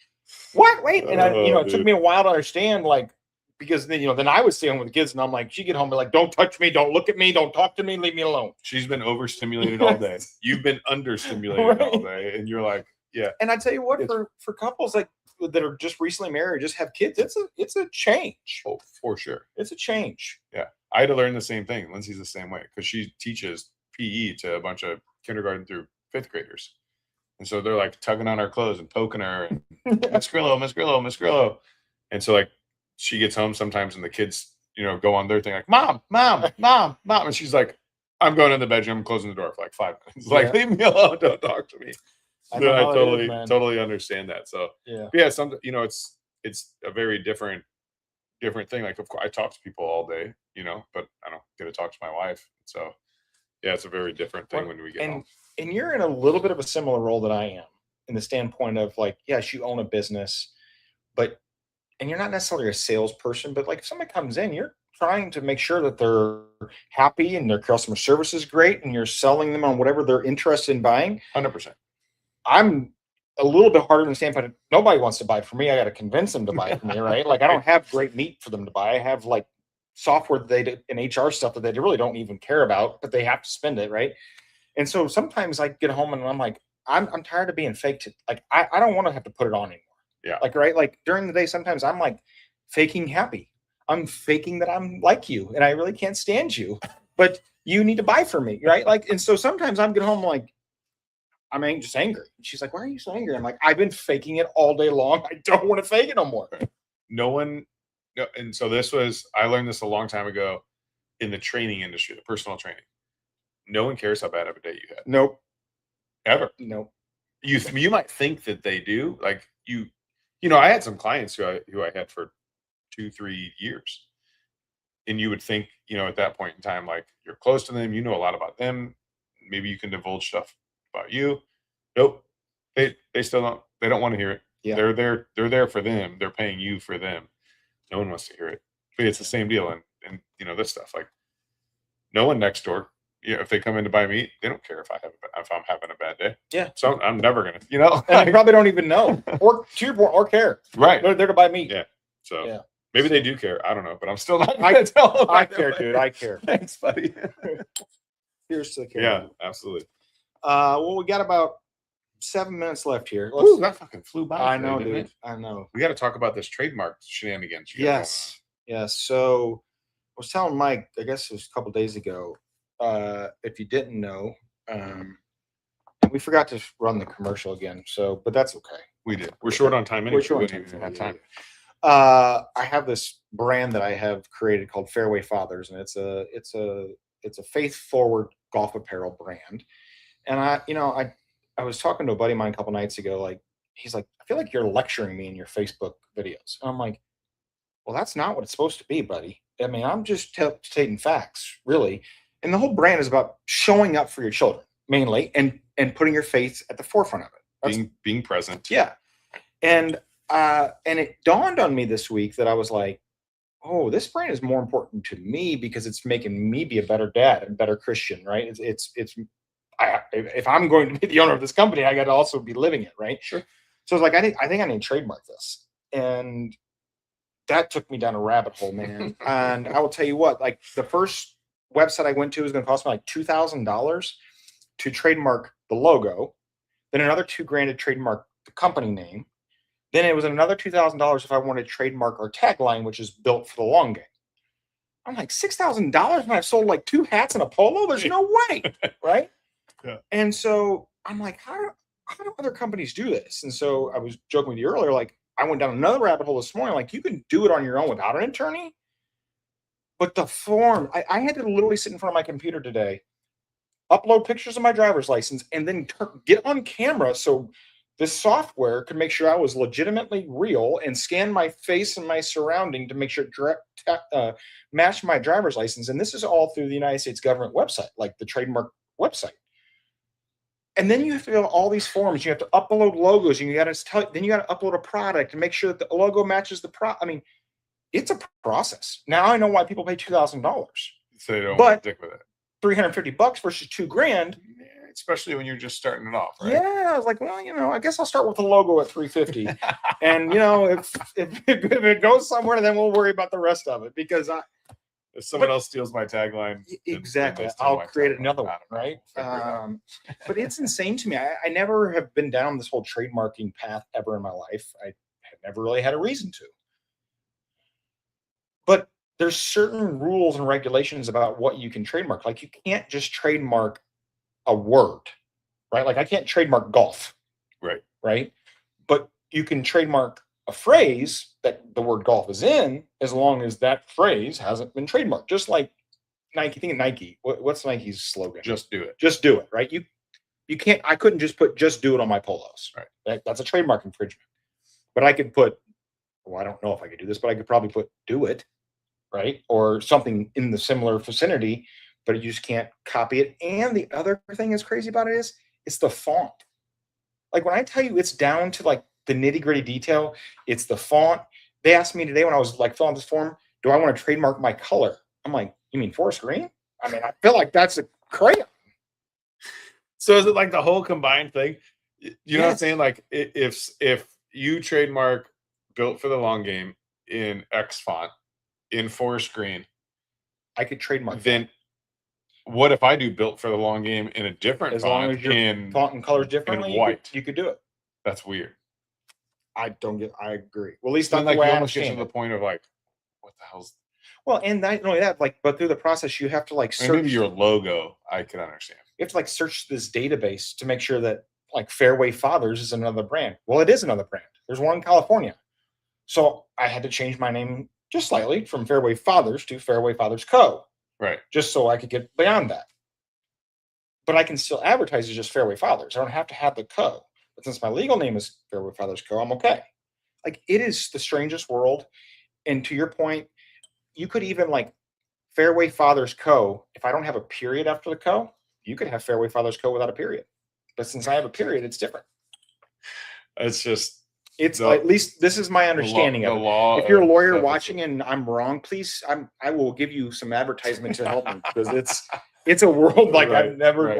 "What? Wait!" And it took me a while to understand, like, because then I was staying with the kids, and I'm like, she get home, and like, "Don't touch me. Don't look at me. Don't talk to me. Leave me alone." She's been overstimulated all day. You've been understimulated all day, and you're like, yeah. And I tell you what, for couples like that are just recently married, just have kids, it's a change. Oh, for sure. It's a change. Yeah. I had to learn the same thing. Lindsay's the same way, because she teaches PE to a bunch of kindergarten through fifth graders. And so they're like tugging on our clothes and poking her, and Miss Grillo, Miss Grillo, Miss Grillo. And so like she gets home sometimes and the kids, go on their thing like, Mom, Mom, Mom, Mom. And she's like, I'm going in the bedroom, closing the door for like 5 minutes. Like, leave me alone, don't talk to me. I totally understand that. So yeah, it's a very different thing. Like, of course, I talk to people all day, but I don't get to talk to my wife. So yeah, it's a very different thing when we get home. And you're in a little bit of a similar role that I am, in the standpoint of like, yes, you own a business, and you're not necessarily a salesperson, but like if somebody comes in, you're trying to make sure that they're happy and their customer service is great, and you're selling them on whatever they're interested in buying. 100%. I'm a little bit harder to understand, but nobody wants to buy it from me. I got to convince them to buy it from me, right? Like, I don't have great meat for them to buy. I have like software that they do and HR stuff that they really don't even care about, but they have to spend it, right? And so sometimes I get home and I'm like, I'm tired of being faked. Like, I don't want to have to put it on anymore. Yeah. Like, right? Like during the day, sometimes I'm like faking happy. I'm faking that I'm like you and I really can't stand you, but you need to buy from me, right? Like, and so sometimes I'm getting home like, I'm just angry. She's like, why are you so angry? I'm like, I've been faking it all day long. I don't want to fake it no more. And so I learned this a long time ago in the training industry, the personal training. No one cares how bad of a day you had. Nope. Ever. Nope. You might think that they do. Like I had some clients who I had for 2-3 years. And you would think, at that point in time, like, you're close to them, you know a lot about them. Maybe you can divulge stuff about you. Nope. They still don't. They don't want to hear it. Yeah. They're there for them. They're paying you for them. No one wants to hear it. But it's the same deal. And this stuff, like, no one next door, if they come in to buy meat, they don't care if I'm having a bad day. Yeah. So I'm never gonna, and they probably don't even know or to your point, or care. Right. They're there to buy meat. Yeah. So yeah. Maybe they do care. I don't know, but I'm still not. I care, dude. I care. Thanks, buddy. Here's to the care. Yeah, absolutely. Well, we got about 7 minutes left here. Ooh, that fucking flew by. I know, dude. I know. We got to talk about this trademark shenanigans. Yes. So I was telling Mike, I guess it was a couple days ago. If you didn't know, we forgot to run the commercial again. So, but that's okay. We did. We're short on time. Anyway. We're short on time. Time. I have this brand that I have created called Fairway Fathers, and it's a faith forward golf apparel brand. And I was talking to a buddy of mine a couple nights ago. Like, he's like, I feel like you're lecturing me in your Facebook videos. And I'm like, well, that's not what it's supposed to be, buddy. I mean, I'm just stating facts, really. And the whole brand is about showing up for your children mainly, and putting your faith at the forefront of it. Being present. Yeah. And it dawned on me this week that I was like, oh, this brand is more important to me because it's making me be a better dad and better Christian, right? If I'm going to be the owner of this company, I got to also be living it, right? Sure. So it's like, I think I need to trademark this. And that took me down a rabbit hole, man. And I will tell you what, like, the first website I went to was going to cost me like $2,000 to trademark the logo. Then another $2,000 to trademark the company name. Then it was another $2,000 if I wanted to trademark our tagline, which is built for the long game. I'm like, $6,000 when I've sold like 2 hats and a polo? There's no way, right? Yeah. And so I'm like, how do other companies do this? And so I was joking with you earlier, like I went down another rabbit hole this morning. Like you can do it on your own without an attorney, but the form, I had to literally sit in front of my computer today, upload pictures of my driver's license, and then get on camera so this software could make sure I was legitimately real and scan my face and my surrounding to make sure it matched my driver's license. And this is all through the United States government website, like the trademark website. And then you have to fill all these forms. You have to upload logos, and then you got to upload a product and make sure that the logo matches the I mean, it's a process. Now I know why people pay $2,000, So they don't but stick with it. $350 versus $2,000. Yeah, especially when you're just starting it off, right? Yeah, I was like, well, I guess I'll start with the logo at $350, and if it goes somewhere, then we'll worry about the rest of it because if someone else steals my tagline, exactly, then they steal I'll my create tagline. another one, right? But it's insane to me. I never have been down this whole trademarking path ever in my life. I have never really had a reason to. But there's certain rules and regulations about what you can trademark. Like you can't just trademark a word, right? Like I can't trademark golf, right? But you can trademark a phrase that the word golf is in, as long as that phrase hasn't been trademarked. Just like Nike. Think of Nike. What's Nike's slogan? Just do it. Just do it, right? You can't. I couldn't just put "just do it" on my polos. Right. That's a trademark infringement. But I could put. Well, I don't know if I could do this, but I could probably put "do it," right, or something in the similar vicinity. But you just can't copy it. And the other thing that's crazy about it is it's the font. Like when I tell you it's down to like the nitty gritty detail, it's the font. They asked me today when I was like filling out this form, do I want to trademark my color? I'm like, you mean forest green? I mean, I feel like that's a crayon. So is it like the whole combined thing? You know what I'm saying? Like if you trademark "built for the long game" in X font in forest green, I could trademark then what if I do "built for the long game" in a different as font, long as your font and colors differently, white? You could do it. That's weird. I agree. Well, at least So not like the way you I almost get to understand the it. point of like, what the hell's? Well, and not only that, like, but through the process, you have to like search. Maybe your logo, I could understand. You have to like search this database to make sure that like Fairway Fathers is another brand. Well, it is another brand. There's one in California. So I had to change my name just slightly from Fairway Fathers to Fairway Fathers Co. Right. Just so I could get beyond that. But I can still advertise as just Fairway Fathers. I don't have to have the Co. But since my legal name is Fairway Fathers Co., I'm okay. Like it is the strangest world. And to your point, you could even like Fairway Fathers Co. If I don't have a period after the Co., you could have Fairway Fathers Co. without a period. But since I have a period, it's different. It's just at least this is my understanding of it. If you're a lawyer watching and I'm wrong, please, I will give you some advertisement to help me because it's a world like I've never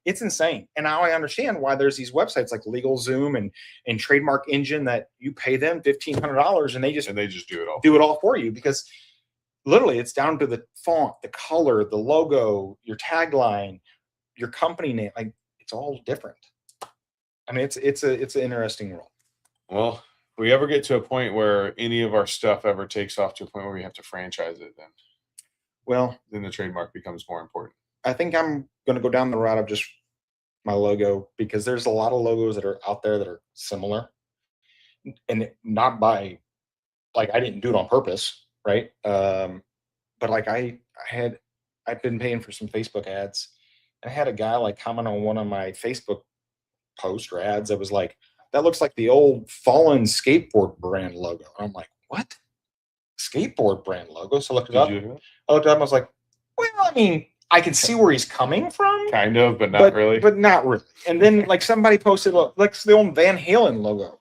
it's insane. And now I understand why there's these websites like LegalZoom and Trademark Engine that you pay them $1,500 and they just do it all for you because literally it's down to the font, the color, the logo, your tagline, your company name. Like it's all different. I mean, it's an interesting world. Well, if we ever get to a point where any of our stuff ever takes off to a point where we have to franchise it, then the trademark becomes more important. I think I'm going to go down the route of just my logo because there's a lot of logos that are out there that are similar and not by like I didn't do it on purpose, right? But like I've been paying for some Facebook ads and I had a guy like comment on one of my Facebook posts or ads that was like, that looks like the old Fallen skateboard brand logo. And I'm like, what? Skateboard brand logo? So I looked it up. And I was like, well, I mean, I can see where he's coming from. Kind of, but not really. But not really. And then like somebody posted like the old Van Halen logo.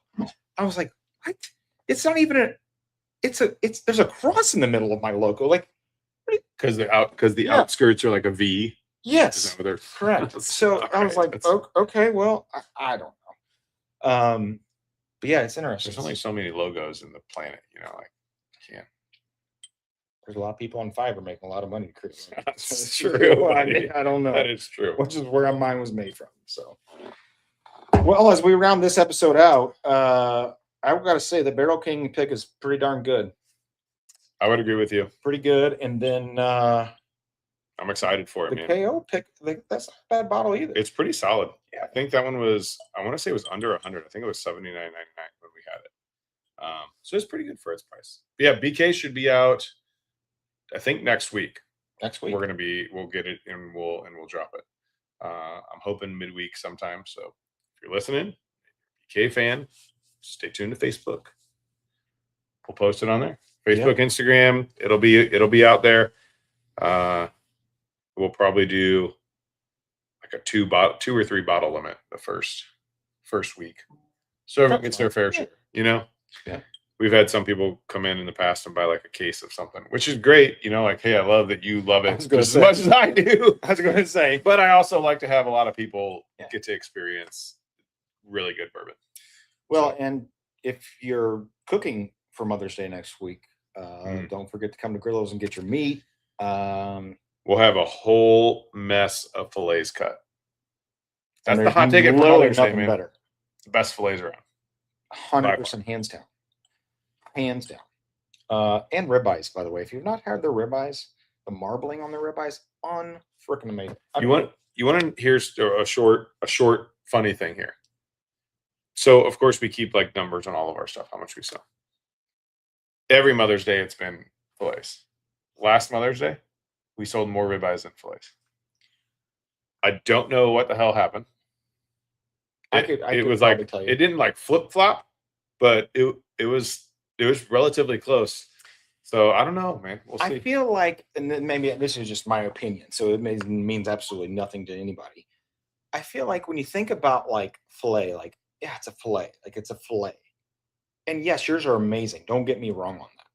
I was like, what? It's not even there's a cross in the middle of my logo. Like because the outskirts are like a V. Yes. Correct. So I was like, okay, well, I don't know. But yeah, it's interesting. There's only so many logos in the planet, like can't. There's a lot of people on Fiverr making a lot of money. That's true. I don't know. That is true. Which is where mine was made from. So, well, as we round this episode out, I've got to say the Barrel King pick is pretty darn good. I would agree with you. Pretty good. And then I I'm excited for it, The man. KO pick, that's not a bad bottle either. It's pretty solid. Yeah. I think that one was, I want to say it was under 100. I think it was $79.99 when we had it. So it's pretty good for its price. But yeah, BK should be out, I think, next week. Next week. We'll get it and we'll drop it. I'm hoping midweek sometime. So if you're listening, BK fan, stay tuned to Facebook. We'll post it on there. Facebook, Instagram. It'll be out there. We'll probably do like a 2 or 3 bottle limit the first week, so everyone gets their fair share. You know, we've had some people come in the past and buy like a case of something, which is great. You know, like, hey, I love that you love it just as much as I do. I was going to say, but I also like to have a lot of people get to experience really good bourbon. Well, and if you're cooking for Mother's Day next week, don't forget to come to Grillo's and get your meat. We'll have a whole mess of fillets cut. That's the hot ticket for Mother's Day, man. Better. The best fillets around. 100% hands down. Hands down. And ribeyes, by the way. If you've not had the ribeyes, the marbling on the ribeyes, unfreaking amazing. You want to here's a short funny thing here. So of course we keep like numbers on all of our stuff, how much we sell. Every Mother's Day it's been fillets. Last Mother's Day, we sold more ribeyes than fillets. I don't know what the hell happened. It was like it didn't like flip flop, but it was relatively close. So I don't know, man. We'll see. I feel like, and then maybe this is just my opinion, so it means absolutely nothing to anybody. I feel like when you think about like fillet, like it's a fillet, like it's a fillet, and yes, yours are amazing. Don't get me wrong on that.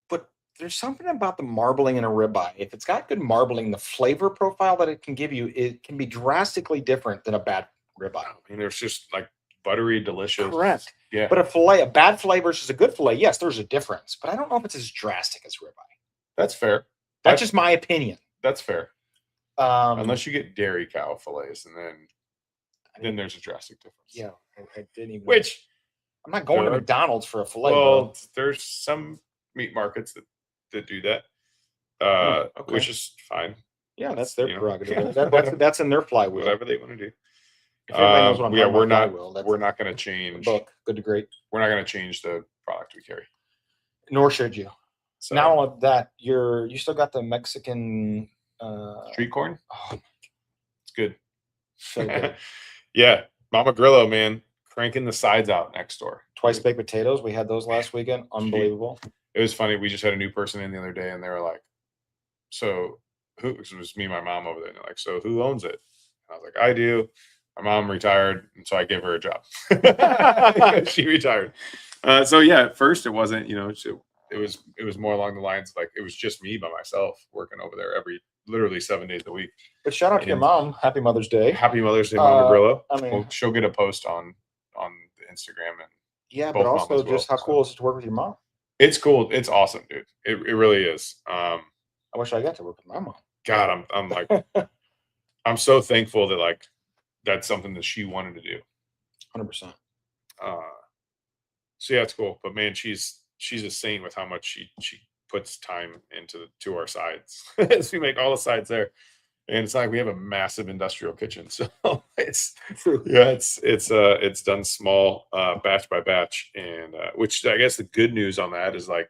But there's something about the marbling in a ribeye. If it's got good marbling, the flavor profile that it can give you, it can be drastically different than a bad ribeye. I mean, there's just like buttery, delicious. Correct. Yeah. But a bad fillet versus a good fillet, yes, there's a difference. But I don't know if it's as drastic as ribeye. That's fair. That's just my opinion. That's fair. Unless you get dairy cow fillets, and then there's a drastic difference. Yeah, I didn't even. Which I'm not going to McDonald's for a fillet. Well, there's some meat markets that do that, which is fine. Yeah, that's their prerogative. That's in their flywheel. Whatever they want to do. If everybody knows what I'm talking about, we're not going to change. Good to great. We're not going to change the product we carry. Nor should you. So, now of that, you still got the Mexican street corn. Oh, it's good. So good. Yeah, Mama Grillo, man, cranking the sides out next door. Twice baked potatoes. We had those last weekend. Unbelievable. It was funny. We just had a new person in the other day, and they were like, "So who?" It was me and my mom over there. And they're like, "So who owns it?" And I was like, "I do." My mom retired, and so I gave her a job. She retired. So yeah, at first it wasn't, it was more along the lines like it was just me by myself working over there literally 7 days a week. But shout out to your mom. Happy Mother's Day. Happy Mother's Day, Mama Grillo. I mean, she'll get a post on the Instagram and but also just how cool is it to work with your mom? It's cool. It's awesome, dude. It really is. I wish I got to work with my mom. God, I'm like, I'm so thankful that like that's something that she wanted to do. 100%. So yeah, it's cool. But man, she's a saint with how much she puts time to our sides. As we make all the sides there. And it's like we have a massive industrial kitchen. So it's done small, batch by batch. And which I guess the good news on that is like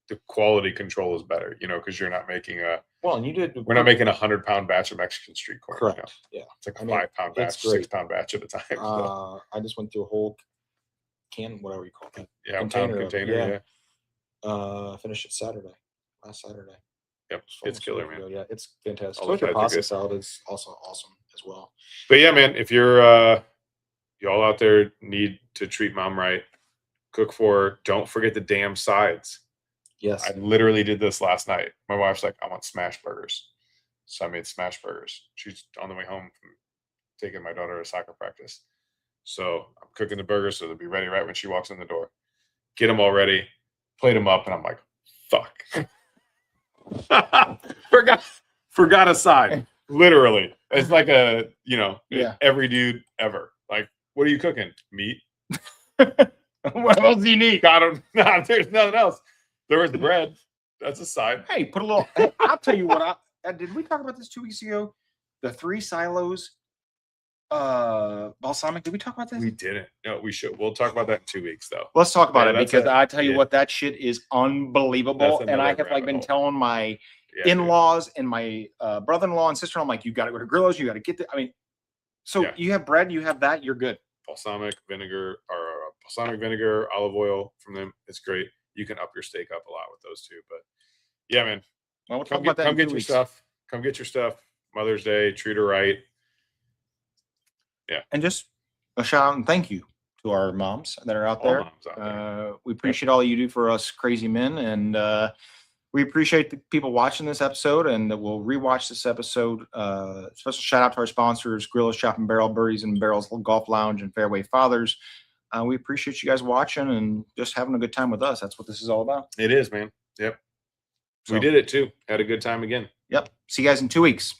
the quality control is better, because you're not making we're not making 100-pound batch of Mexican street corn. Correct. Yeah. It's like a 5-pound batch, 6-pound batch at a time. So. I just went through a whole whatever you call it. Yeah, container. Finished it last Saturday. Yep, it's killer, man. Yeah, it's fantastic. Your pasta salad is also awesome as well. But yeah, man, if you're y'all out there need to treat mom right, cook for her. Don't forget the damn sides. Yes. I literally did this last night. My wife's like, I want smash burgers. So I made smash burgers. She's on the way home from taking my daughter to soccer practice. So I'm cooking the burgers so they'll be ready right when she walks in the door. Get them all ready, plate them up, and I'm like, fuck. forgot a side. Literally. It's like every dude ever. Like, what are you cooking? Meat? What else do you need? There's nothing else. There was bread. That's a side. Hey, put a little. tell you what. Did we talk about this 2 weeks ago? The 3 silos, balsamic. Did we talk about this? We didn't. No, we should. We'll talk about that in 2 weeks, though. Let's talk about Yeah, it that's because a- I tell you yeah. what, that shit is unbelievable. That's And I another have like been rabbit telling my Yeah, dude. in-laws and my brother-in-law and sister, I'm like, you got to go to Grillo's. You got to get the. I mean, so Yeah. you have bread, you have that, you're good. Balsamic vinegar or balsamic vinegar, olive oil from them. It's great. You can up your steak up a lot with those two. But yeah, man, Well, we'll talk come about that. come in get 2 your weeks. stuff. Come get your stuff. Mother's Day, treat her right. And just a shout out and thank you to our moms that are out All there. moms out there. We appreciate all you do for us crazy men, and we appreciate the people watching this episode, and we'll rewatch this episode. Special shout out to our sponsors: Grillo's Shop and Barrel, Birdies and Barrels Golf Lounge, and Fairway Fathers. We appreciate you guys watching and just having a good time with us. That's what this is all about. It is, man. Yep. So- We did it too. Had a good time again. Yep. See you guys in 2 weeks.